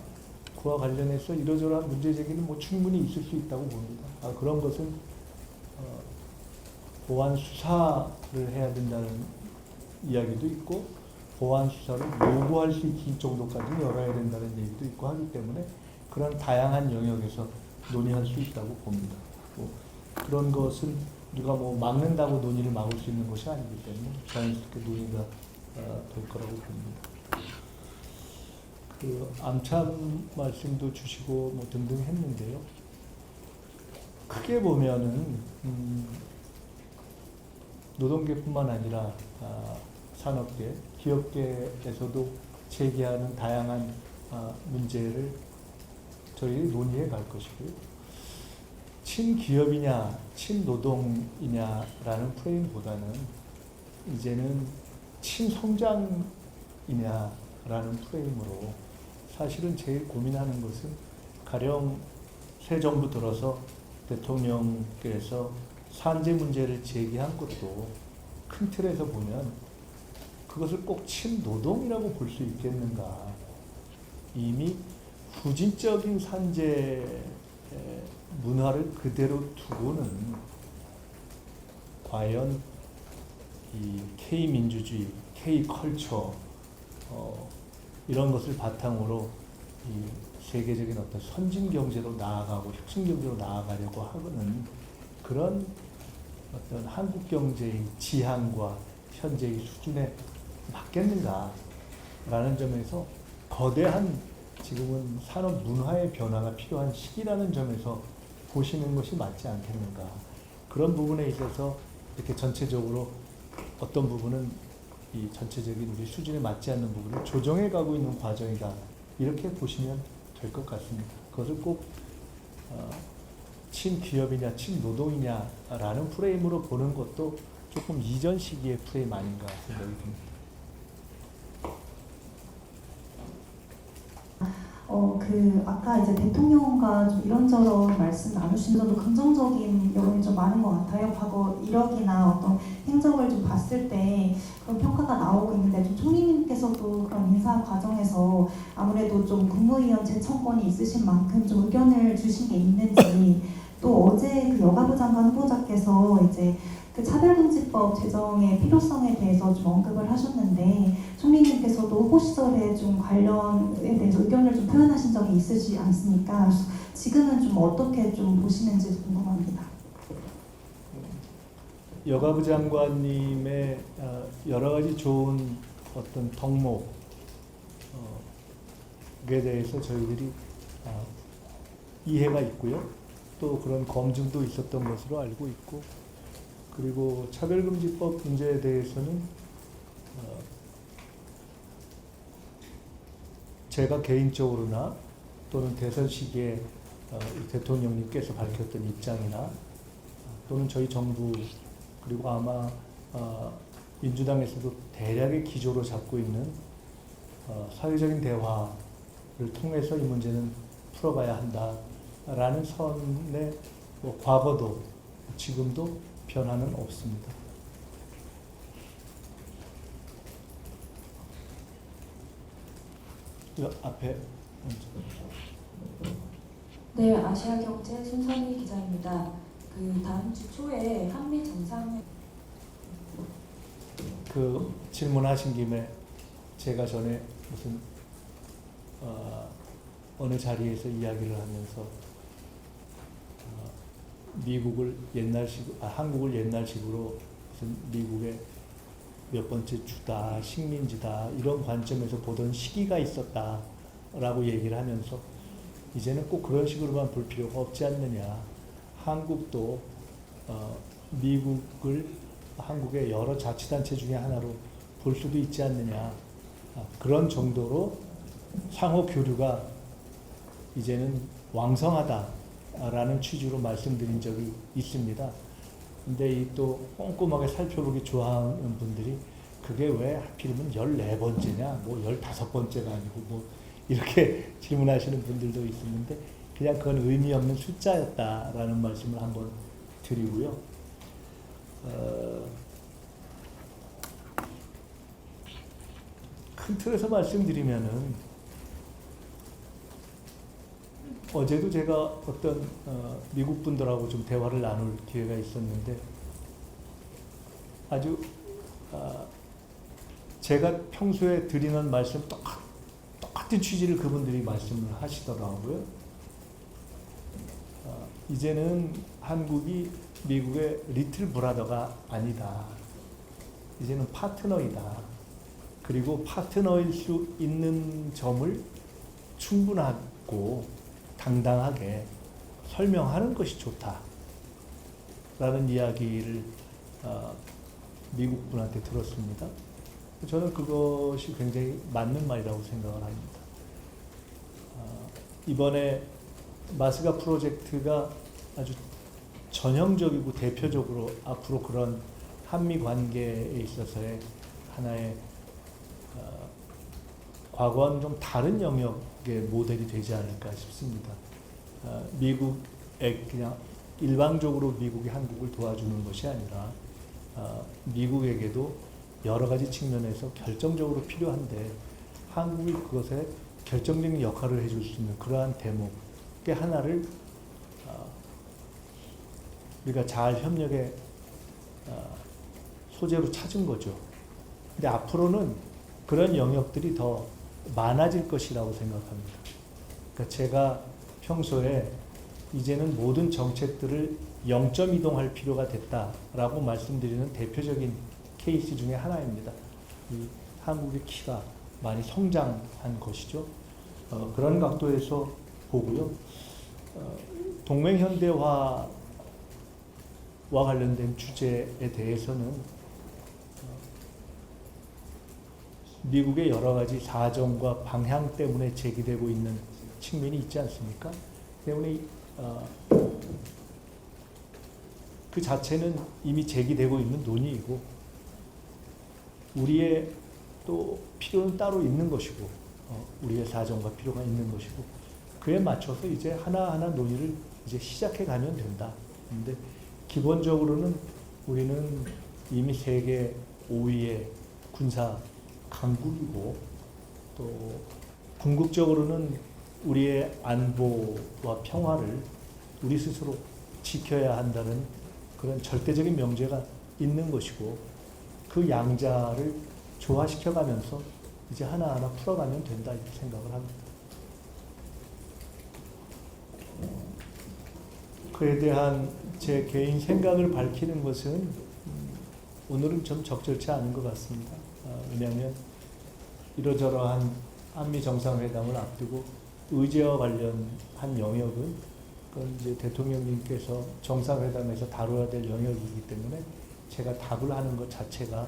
그와 관련해서 이러저러한 문제 제기는 뭐 충분히 있을 수 있다고 봅니다. 그런 것은 보안 수사를 해야 된다는 이야기도 있고 보안 수사를 요구할 수 있을 정도까지 열어야 된다는 얘기도 있고 하기 때문에 그런 다양한 영역에서 논의할 수 있다고 봅니다. 그런 것은 우리가 뭐 막는다고 논의를 막을 수 있는 것이 아니기 때문에 자연스럽게 논의가 될 거라고 봅니다. 그 암참 말씀도 주시고 뭐 등등 했는데요. 크게 보면은 노동계뿐만 아니라 산업계, 기업계에서도 제기하는 다양한 문제를 저희 논의해 갈 것이고요. 친기업이냐, 친노동이냐라는 프레임보다는 이제는 친성장이냐라는 프레임으로 사실은 제일 고민하는 것은 가령 새 정부 들어서 대통령께서 산재 문제를 제기한 것도 큰 틀에서 보면 그것을 꼭 친노동이라고 볼 수 있겠는가. 이미 후진적인 산재 문화를 그대로 두고는 과연 이 K민주주의, K컬처, 이런 것을 바탕으로 이 세계적인 어떤 선진 경제로 나아가고 혁신 경제로 나아가려고 하는 그런 어떤 한국 경제의 지향과 현재의 수준에 맞겠는가라는 점에서 거대한 지금은 산업 문화의 변화가 필요한 시기라는 점에서 보시는 것이 맞지 않겠는가. 그런 부분에 있어서 이렇게 전체적으로 어떤 부분은 이 전체적인 우리 수준에 맞지 않는 부분을 조정해 가고 있는 과정이다. 이렇게 보시면 될 것 같습니다. 그것을 꼭 친기업이냐 친노동이냐라는 프레임으로 보는 것도 조금 이전 시기의 프레임 아닌가 생각이 듭니다. 아까 이제 대통령과 좀 이런저런 말씀 나누신 점도 긍정적인 여론이 좀 많은 것 같아요. 과거 이력이나 어떤 행적을 좀 봤을 때 그런 평가가 나오고 있는데, 좀 총리님께서도 그런 인사 과정에서 아무래도 좀 국무위원 제청권이 있으신 만큼 좀 의견을 주신 게 있는지, 또 어제 그 여가부 장관 후보자께서 이제 그 차별금지법 제정의 필요성에 대해서 좀 언급을 하셨는데, 총리님께서도 후보 시절에 좀 관련에 대해서 의견을 좀 표현하신 적이 있으시지 않습니까? 지금은 좀 어떻게 좀 보시는지 궁금합니다. 여가부 장관님의 여러 가지 좋은 어떤 덕목에 대해서 저희들이 이해가 있고요. 또 그런 검증도 있었던 것으로 알고 있고, 그리고 차별금지법 문제에 대해서는 제가 개인적으로나 또는 대선 시기에 대통령님께서 밝혔던 입장이나 또는 저희 정부, 그리고 아마 민주당에서도 대략의 기조로 잡고 있는 사회적인 대화를 통해서 이 문제는 풀어가야 한다라는 선의 과거도 지금도 변화는 없습니다. 이 앞에 네, 아시아경제 손선희 기자입니다. 그 다음 주 초에 한미 정상회 그 질문하신 김에 제가 전에 무슨 어느 자리에서 이야기를 하면서 미국을 옛날식, 한국을 옛날식으로 무슨 미국의 몇 번째 주다, 식민지다 이런 관점에서 보던 시기가 있었다라고 얘기를 하면서 이제는 꼭 그런 식으로만 볼 필요가 없지 않느냐. 한국도 미국을 한국의 여러 자치단체 중에 하나로 볼 수도 있지 않느냐. 그런 정도로 상호 교류가 이제는 왕성하다라는 취지로 말씀드린 적이 있습니다. 근데 이 또 꼼꼼하게 살펴보기 좋아하는 분들이 그게 왜 하필이면 14번째냐, 뭐 15번째가 아니고 뭐 이렇게 질문하시는 분들도 있었는데, 그냥 그건 의미 없는 숫자였다라는 말씀을 한번 드리고요. 큰 틀에서 말씀드리면은 어제도 제가 어떤 미국 분들하고 좀 대화를 나눌 기회가 있었는데, 아주 제가 평소에 드리는 말씀 똑같은 취지를 그분들이 말씀을 하시더라고요. 이제는 한국이 미국의 리틀 브라더가 아니다. 이제는 파트너이다. 그리고 파트너일 수 있는 점을 충분하고 당당하게 설명하는 것이 좋다라는 이야기를 미국 분한테 들었습니다. 저는 그것이 굉장히 맞는 말이라고 생각을 합니다. 이번에 마스가 프로젝트가 아주 전형적이고 대표적으로 앞으로 그런 한미 관계에 있어서의 하나의 과거와는 좀 다른 영역의 모델이 되지 않을까 싶습니다. 미국에 그냥 일방적으로 미국이 한국을 도와주는 것이 아니라 미국에게도 여러 가지 측면에서 결정적으로 필요한데 한국이 그것에 결정적인 역할을 해줄 수 있는 그러한 대목의 하나를 우리가 잘 협력의 소재로 찾은 거죠. 근데 앞으로는 그런 영역들이 더 많아질 것이라고 생각합니다. 그러니까 제가 평소에 이제는 모든 정책들을 0점 이동할 필요가 됐다라고 말씀드리는 대표적인 케이스 중에 하나입니다. 이 한국의 키가 많이 성장한 것이죠. 그런 각도에서 보고요. 동맹현대화와 관련된 주제에 대해서는 미국의 여러 가지 사정과 방향 때문에 제기되고 있는 측면이 있지 않습니까? 때문에 그 자체는 이미 제기되고 있는 논의이고 우리의 또 필요는 따로 있는 것이고 우리의 사정과 필요가 있는 것이고 그에 맞춰서 이제 하나하나 논의를 이제 시작해 가면 된다. 근데 기본적으로는 우리는 이미 세계 5위의 군사 강국이고 또 궁극적으로는 우리의 안보와 평화를 우리 스스로 지켜야 한다는 그런 절대적인 명제가 있는 것이고 그 양자를 조화시켜가면서 이제 하나하나 풀어가면 된다 이렇게 생각을 합니다. 그에 대한 제 개인 생각을 밝히는 것은 오늘은 좀 적절치 않은 것 같습니다. 왜냐하면 이러저러한 한미 정상회담을 앞두고 의제와 관련한 영역은 그건 이제 대통령님께서 정상회담에서 다뤄야 될 영역이기 때문에 제가 답을 하는 것 자체가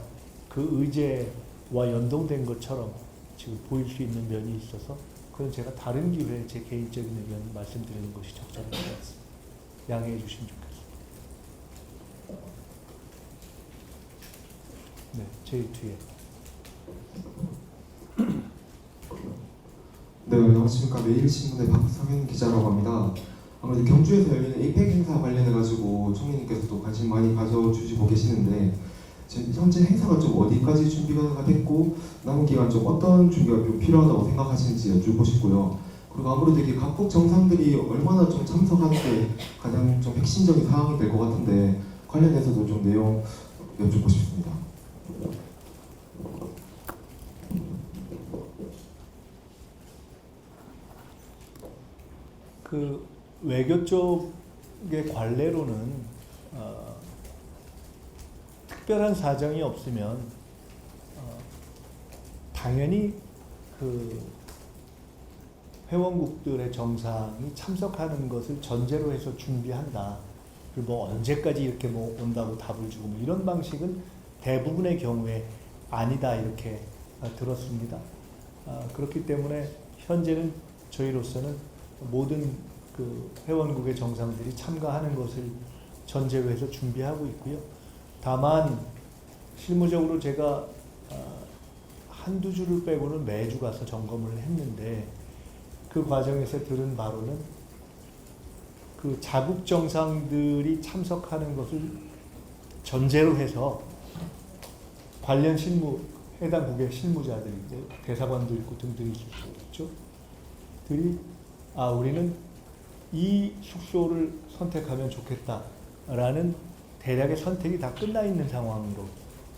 그 의제와 연동된 것처럼 지금 보일 수 있는 면이 있어서 그건 제가 다른 기회에 제 개인적인 의견을 말씀드리는 것이 적절한 것 같습니다. 양해해 주시면 좋겠습니다. 네, 제일 뒤에. 네, 안녕하십니까. 매일신문의 박성현 기자라고 합니다. 아무래도 경주에서 열리는 에이펙 행사 관련해가지고 총리님께서 또 관심 많이 가져주시고 계시는데 지금 현재 행사가 좀 어디까지 준비가 됐고 남은 기간 좀 어떤 준비가 좀 필요하다고 생각하시는지 여쭈고 싶고요. 그리고 아무래도 이게 각국 정상들이 얼마나 좀 참석하는 게 가장 좀 핵심적인 상황이 될 것 같은데 관련해서도 좀 내용 여쭙고 싶습니다. 그 외교 쪽의 관례로는 특별한 사정이 없으면 당연히 그 회원국들의 정상이 참석하는 것을 전제로 해서 준비한다. 그리고 뭐 언제까지 이렇게 뭐 온다고 답을 주고 뭐 이런 방식은 대부분의 경우에 아니다 이렇게 들었습니다. 그렇기 때문에 현재는 저희로서는 모든 그 회원국의 정상들이 참가하는 것을 전제로 해서 준비하고 있고요. 다만 실무적으로 제가 한두 주를 빼고는 매주 가서 점검을 했는데 그 과정에서 들은 바로는 그 자국 정상들이 참석하는 것을 전제로 해서 관련 실무 해당 국의 실무자들이 이제 대사관도 있고 등등이 있죠. 들이 우리는 이 숙소를 선택하면 좋겠다라는 대략의 선택이 다 끝나 있는 상황으로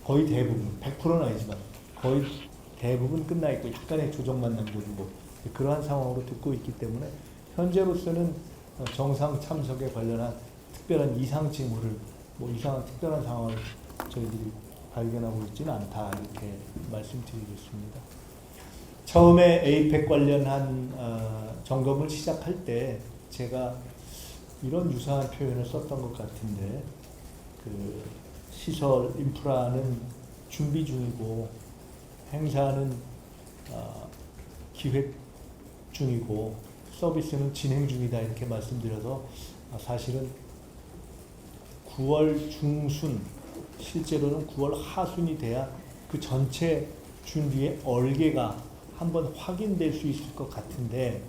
거의 대부분 100%는 아니지만 거의 대부분 끝나 있고 약간의 조정만 남겨두고 그러한 상황으로 듣고 있기 때문에 현재로서는 정상 참석에 관련한 특별한 이상 징후를 뭐 이상한 특별한 상황을 저희들이 발견하고 있지는 않다 이렇게 말씀드리겠습니다. 처음에 에이펙 관련한 점검을 시작할 때 제가 이런 유사한 표현을 썼던 것 같은데 그 시설 인프라는 준비 중이고 행사는 기획 중이고 서비스는 진행 중이다 이렇게 말씀드려서 사실은 9월 중순 실제로는 9월 하순이 돼야 그 전체 준비의 얼개가 한번 확인될 수 있을 것 같은데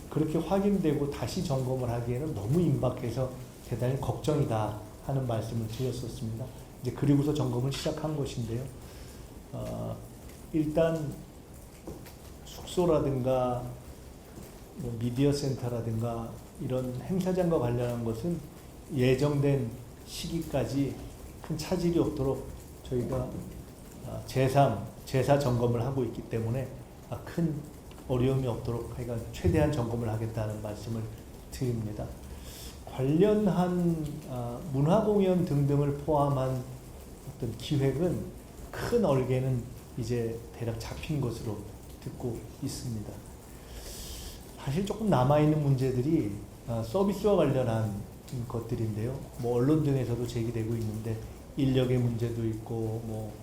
그렇게 확인되고 다시 점검을 하기에는 너무 임박해서 대단히 걱정이다 하는 말씀을 드렸었습니다. 이제 그리고서 점검을 시작한 것인데요. 일단 숙소라든가 뭐 미디어 센터라든가 이런 행사장과 관련한 것은 예정된 시기까지 큰 차질이 없도록 저희가 제4 점검을 하고 있기 때문에 큰 어려움이 없도록 하여간 최대한 점검을 하겠다는 말씀을 드립니다. 관련한 문화공연 등등을 포함한 어떤 기획은 큰 얼개는 이제 대략 잡힌 것으로 듣고 있습니다. 사실 조금 남아있는 문제들이 서비스와 관련한 것들인데요. 뭐 언론 등에서도 제기되고 있는데 인력의 문제도 있고 뭐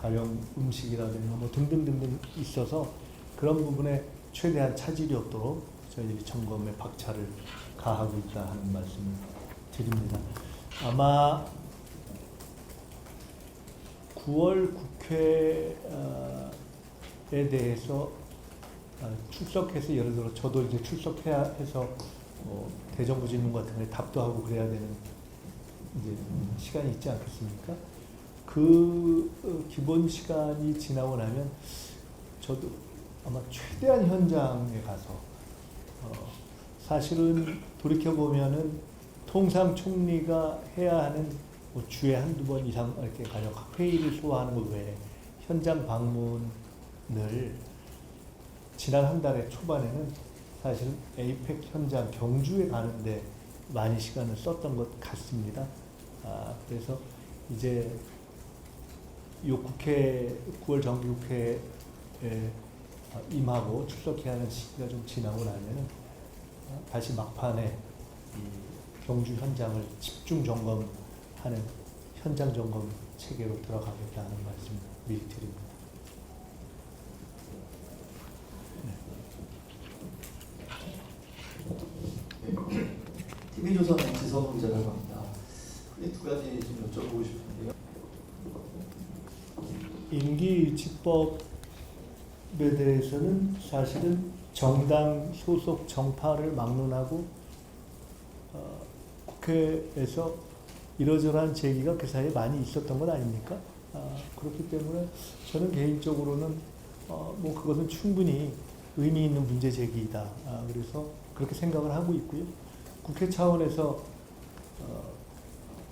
가령 음식이라든가 뭐 등등등등 있어서 그런 부분에 최대한 차질이 없도록 저희들이 점검에 박차를 가하고 있다 하는 말씀을 드립니다. 아마 9월 국회에 대해서 출석해서 예를 들어 저도 이제 출석해야 해서 대정부 질문 같은 데 답도 하고 그래야 되는 이제 시간이 있지 않겠습니까? 그 기본 시간이 지나고 나면 저도 아마 최대한 현장에 가서 사실은 돌이켜보면은 통상 총리가 해야 하는 뭐 주에 한두 번 이상 이렇게 가령 회의를 소화하는 것 외에 현장 방문을 지난 한 달의 초반에는 사실은 에이펙 현장 경주에 가는데 많이 시간을 썼던 것 같습니다. 그래서 이제 요 국회 9월 정기국회에 임하고 출석해야 하는 시기가 좀 지나고 나면은 다시 막판에 이 경주 현장을 집중 점검하는 현장 점검 체계로 들어가겠다는 말씀 미리 드립니다. TV조선의 지성훈 기자라고 합니다. 크게 두 가지 좀 여쭤보고 싶은데요. 임기의치법에 대해서는 사실은 정당 소속 정파를 막론하고 국회에서 이러저러한 제기가 그 사이에 많이 있었던 것 아닙니까? 그렇기 때문에 저는 개인적으로는 뭐 그것은 충분히 의미 있는 문제 제기이다. 그래서 그렇게 생각을 하고 있고요. 국회 차원에서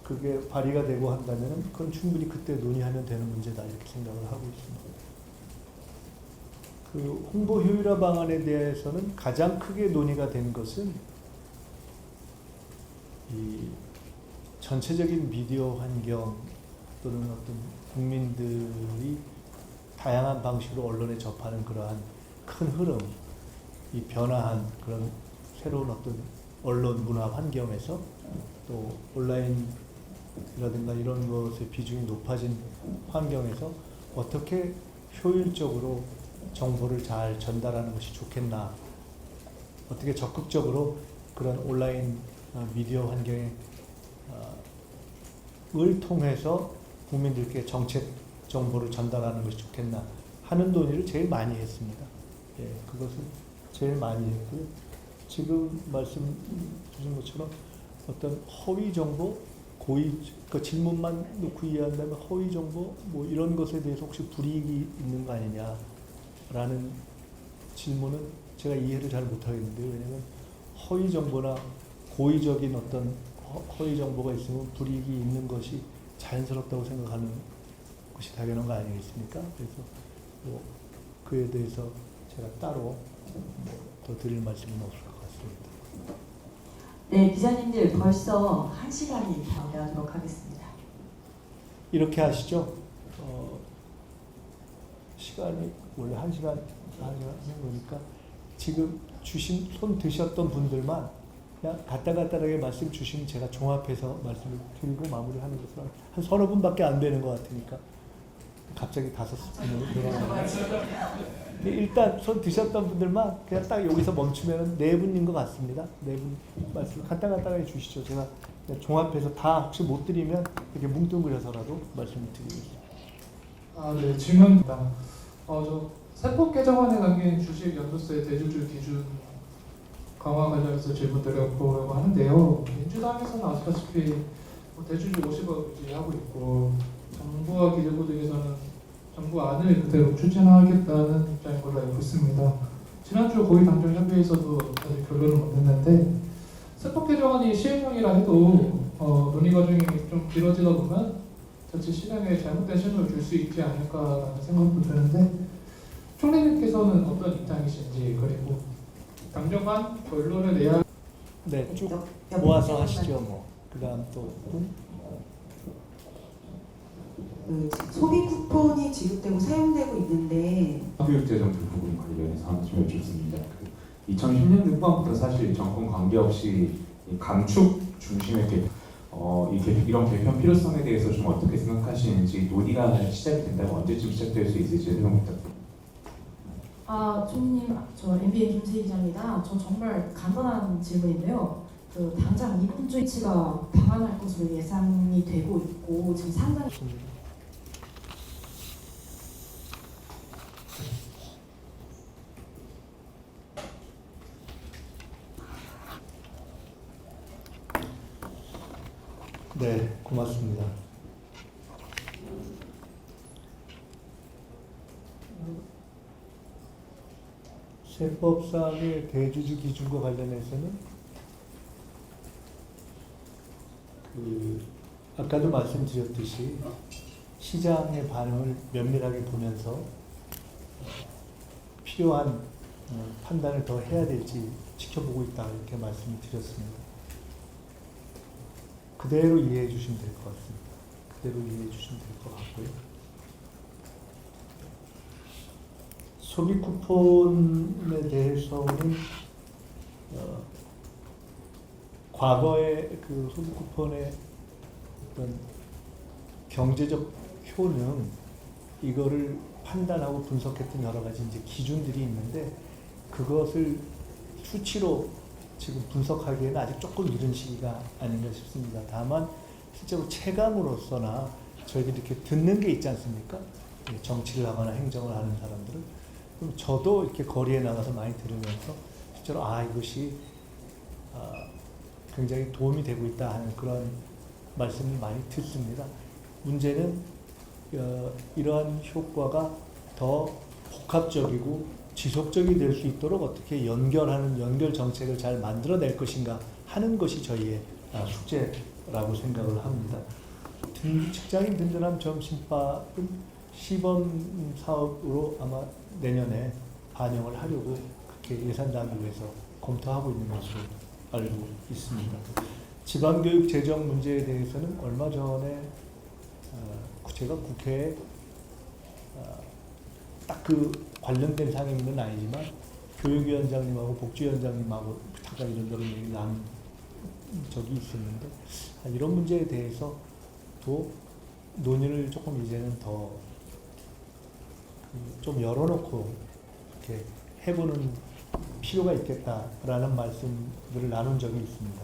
그게 발의가 되고 한다면 그건 충분히 그때 논의하면 되는 문제다 이렇게 생각을 하고 있습니다. 그 홍보 효율화 방안에 대해서는 가장 크게 논의가 된 것은 이 전체적인 미디어 환경 또는 어떤 국민들이 다양한 방식으로 언론에 접하는 그러한 큰 흐름, 이 변화한 그런 새로운 어떤 언론 문화 환경에서 또 온라인이라든가 이런 것의 비중이 높아진 환경에서 어떻게 효율적으로 정보를 잘 전달하는 것이 좋겠나, 어떻게 적극적으로 그런 온라인 미디어 환경을 통해서 국민들께 정책 정보를 전달하는 것이 좋겠나 하는 논의를 제일 많이 했습니다. 예, 그것을 제일 많이 했고요. 지금 말씀 주신 것처럼 어떤 허위 정보, 그 질문만 놓고 이해한다면 허위 정보 뭐 이런 것에 대해서 혹시 불이익이 있는 거 아니냐라는 질문은 제가 이해를 잘 못하겠는데요. 왜냐하면 허위 정보나 고의적인 어떤 허위 정보가 있으면 불이익이 있는 것이 자연스럽다고 생각하는 것이 당연한 거 아니겠습니까? 그래서 뭐 그에 대해서 제가 따로 더 드릴 말씀은 없을 것 같습니다. 네, 기자님들 벌써 1시간이 다 되도록 하겠습니다. 이렇게 하시죠. 시간이 원래 1시간 하는 거니까 지금 손 드셨던 분들만 그냥 간단하게 말씀 주시면 제가 종합해서 말씀을 드리고 마무리하는 것으로 한 서너 분밖에 안 되는 것 같으니까 갑자기 5분으로 늘어나요. 일단 손 드셨던 분들만 그냥 딱 여기서 멈추면 4분인 것 같습니다. 4분 말씀 간단하게 주시죠. 제가 종합해서 다 혹시 못 드리면 이렇게 뭉뚱그려서라도 말씀을 드리겠습니다. 네, 질문입니다. 저 세법 개정안에 담긴 주식 연소세 대주주 기준 강화 관련해서 질문 드려보려고 하는데요. 민주당에서는 아시다시피 대주주 50억 유지하고 있고 정부와 기재부 등에서는 정부 안을 그대로 추진하겠다는 입장인 걸로 알고 있습니다. 지난주 고위당정협의회에서도 아직 결론을 못 냈는데 세법 개정안이 시행령이라 해도 논의 과정이 좀 길어지다 보면 자칫 시장에 잘못된 신호를 줄 수 있지 않을까라는 생각도 드는데 총리님께서는 어떤 입장이신지, 그리고 당정간 결론을 내야 네, 쭉 모아서 하시죠. 뭐 그다음 또 소비 쿠폰이 지급되고 사용되고 있는데 교육재정 부분 관련해서 하나 좀 여쭙습니다. 2010년대 후반부터 사실 정권 관계없이 이 감축 중심의 이런 개편 필요성에 대해서 좀 어떻게 생각하시는지, 논의가 시작이 된다면 언제쯤 시작될 수 있을지 설명 부탁드립니다. 총리님, 저 MBN 김세희 기자입니다. 저 정말 간단한 질문인데요. 당장 이번 주 이치가 방한할 것으로 예상이 되고 있고 지금 상당히 네, 고맙습니다. 세법상의 대주주 기준과 관련해서는 아까도 말씀드렸듯이 시장의 반응을 면밀하게 보면서 필요한 판단을 더 해야 될지 지켜보고 있다, 이렇게 말씀을 드렸습니다. 그대로 이해해 주시면 될 것 같습니다. 그대로 이해해 주시면 될 것 같고요. 소비 쿠폰에 대해서는 과거의 그 소비 쿠폰의 어떤 경제적 효능, 이거를 판단하고 분석했던 여러 가지 이제 기준들이 있는데, 그것을 수치로 지금 분석하기에는 아직 조금 이른 시기가 아닌가 싶습니다. 다만 실제로 체감으로서나 저희들이 이렇게 듣는 게 있지 않습니까? 정치를 하거나 행정을 하는 사람들은. 그럼 저도 이렇게 거리에 나가서 많이 들으면서 실제로 이것이 굉장히 도움이 되고 있다 하는 그런 말씀을 많이 듣습니다. 문제는 이러한 효과가 더 복합적이고 지속적이 될 수 있도록 어떻게 연결 정책을 잘 만들어낼 것인가 하는 것이 저희의 숙제라고 생각을 합니다. 직장인 든든한 점심밥은 시범 사업으로 아마 내년에 반영을 하려고 그렇게 예산당국에서 검토하고 있는 것으로 알고 있습니다. 지방교육 재정 문제에 대해서는 얼마 전에 제가 국회에 딱 그 관련된 상임위는 아니지만 교육위원장님하고 복지위원장님하고 잠깐 이런저런 얘기를 나눈 적이 있었는데, 이런 문제에 대해서도 논의를 조금 이제는 더 좀 열어놓고 이렇게 해보는 필요가 있겠다라는 말씀들을 나눈 적이 있습니다.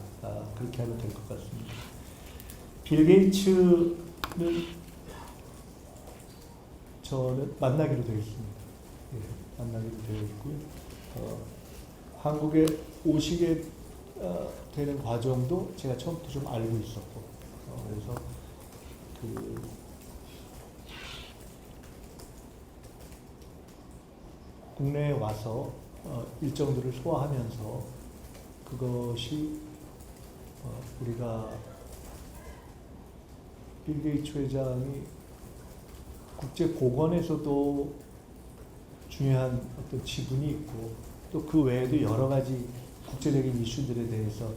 그렇게 하면 될 것 같습니다. 빌 게이츠는 저는 만나기로 되어 있습니다. 예, 만나기로 되어 있고요. 한국에 오시게 되는 과정도 제가 처음부터 좀 알고 있었고, 그래서 국내에 와서 일정들을 소화하면서 그것이 우리가 빌 게이츠 회장이 국제공헌에서도 중요한 어떤 지분이 있고, 또 그 외에도 여러 가지 국제적인 이슈들에 대해서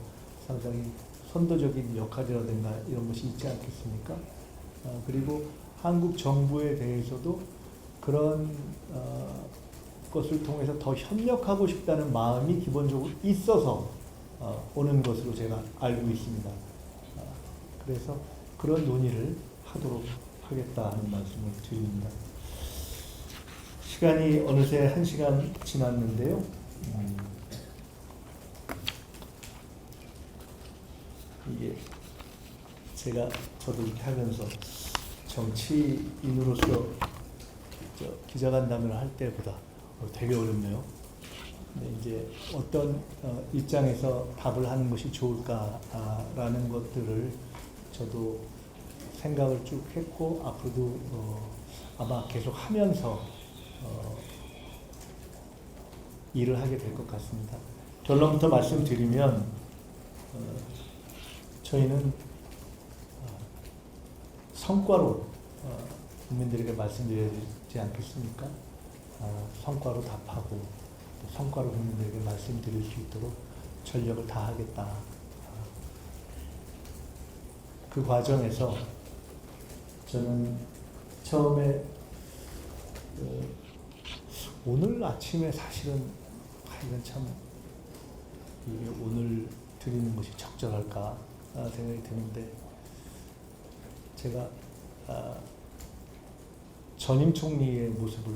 상당히 선도적인 역할이라든가 이런 것이 있지 않겠습니까? 그리고 한국 정부에 대해서도 그런 것을 통해서 더 협력하고 싶다는 마음이 기본적으로 있어서 오는 것으로 제가 알고 있습니다. 그래서 그런 논의를 하도록 하겠다 하는 말씀을 드립니다. 시간이 어느새 1시간 지났는데요. 이게 저도 이렇게 하면서 정치인으로서 기자간담회를 할 때보다 되게 어렵네요. 근데 이제 어떤 입장에서 답을 하는 것이 좋을까라는 것들을 저도 생각을 쭉 했고, 앞으로도 아마 계속 하면서 일을 하게 될 것 같습니다. 결론부터 말씀드리면 저희는 성과로 국민들에게 말씀드려야 되지 않겠습니까? 성과로 답하고 또 성과로 국민들에게 말씀드릴 수 있도록 전력을 다하겠다. 그 과정에서 저는 처음에 오늘 아침에 사실은 이건 참 이게 오늘 드리는 것이 적절할까 생각이 드는데 제가 전임 총리의 모습을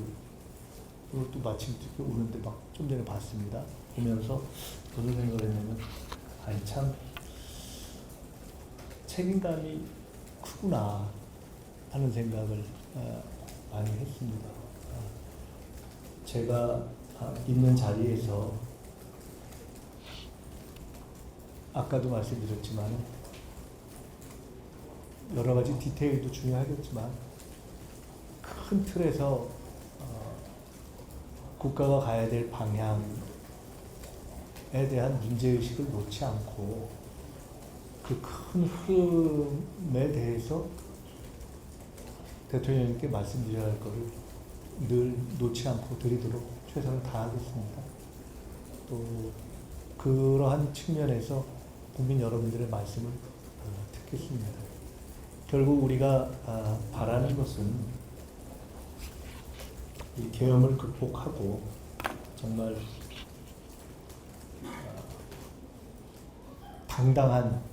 오늘 또 마침 오는데 막 좀 전에 봤습니다. 보면서 무슨 생각을 했냐면 아니 참 책임감이 크구나 하는 생각을 많이 했습니다. 제가 있는 자리에서 아까도 말씀드렸지만 여러 가지 디테일도 중요하겠지만 큰 틀에서 국가가 가야 될 방향에 대한 문제의식을 놓지 않고 그 큰 흐름에 대해서 대통령님께 말씀드려야 할 것을 늘 놓지 않고 드리도록 최선을 다하겠습니다. 또 그러한 측면에서 국민 여러분들의 말씀을 듣겠습니다. 결국 우리가 바라는 것은 이 계엄을 극복하고 정말 당당한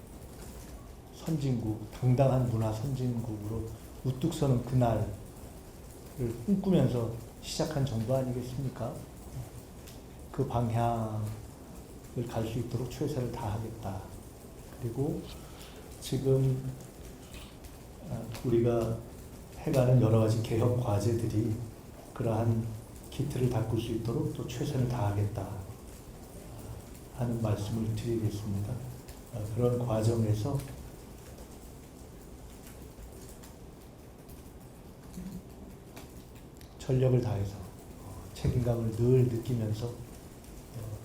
선진국, 당당한 문화 선진국으로 우뚝 서는 그날을 꿈꾸면서 시작한 정부 아니겠습니까? 그 방향을 갈 수 있도록 최선을 다하겠다. 그리고 지금 우리가 해가는 여러 가지 개혁 과제들이 그러한 기틀을 닦을 수 있도록 또 최선을 다하겠다 하는 말씀을 드리겠습니다. 그런 과정에서 전력을 다해서 책임감을 늘 느끼면서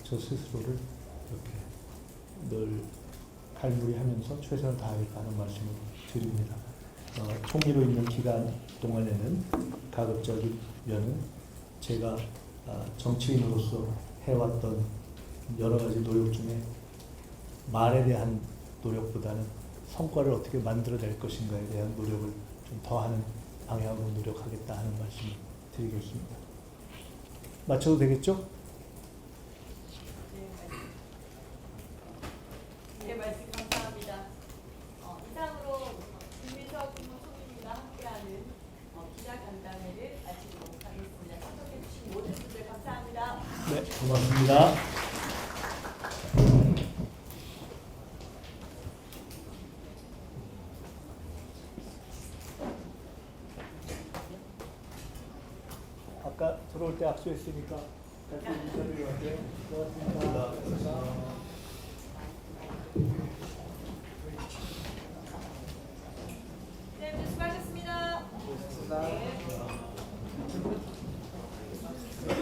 저 스스로를 이렇게 늘 갈무리하면서 최선을 다하겠다는 말씀을 드립니다. 총리로 있는 기간 동안에는 가급적이면은 제가 정치인으로서 해왔던 여러 가지 노력 중에 말에 대한 노력보다는 성과를 어떻게 만들어낼 것인가에 대한 노력을 좀 더하는 방향으로 노력하겠다 하는 말씀을 드리겠습니다. 맞춰도 되겠죠? 네, 말씀 감사합니다. 이상으로 김민석 국무총리님과 함께하는 기자간담회를 마치도록 하겠습니다. 참석해주신 모든 분들 감사합니다. 네, 고맙습니다. 아까 들어올 때 악수했으니까 같이 인사드리러 갈게요. 고맙습니다.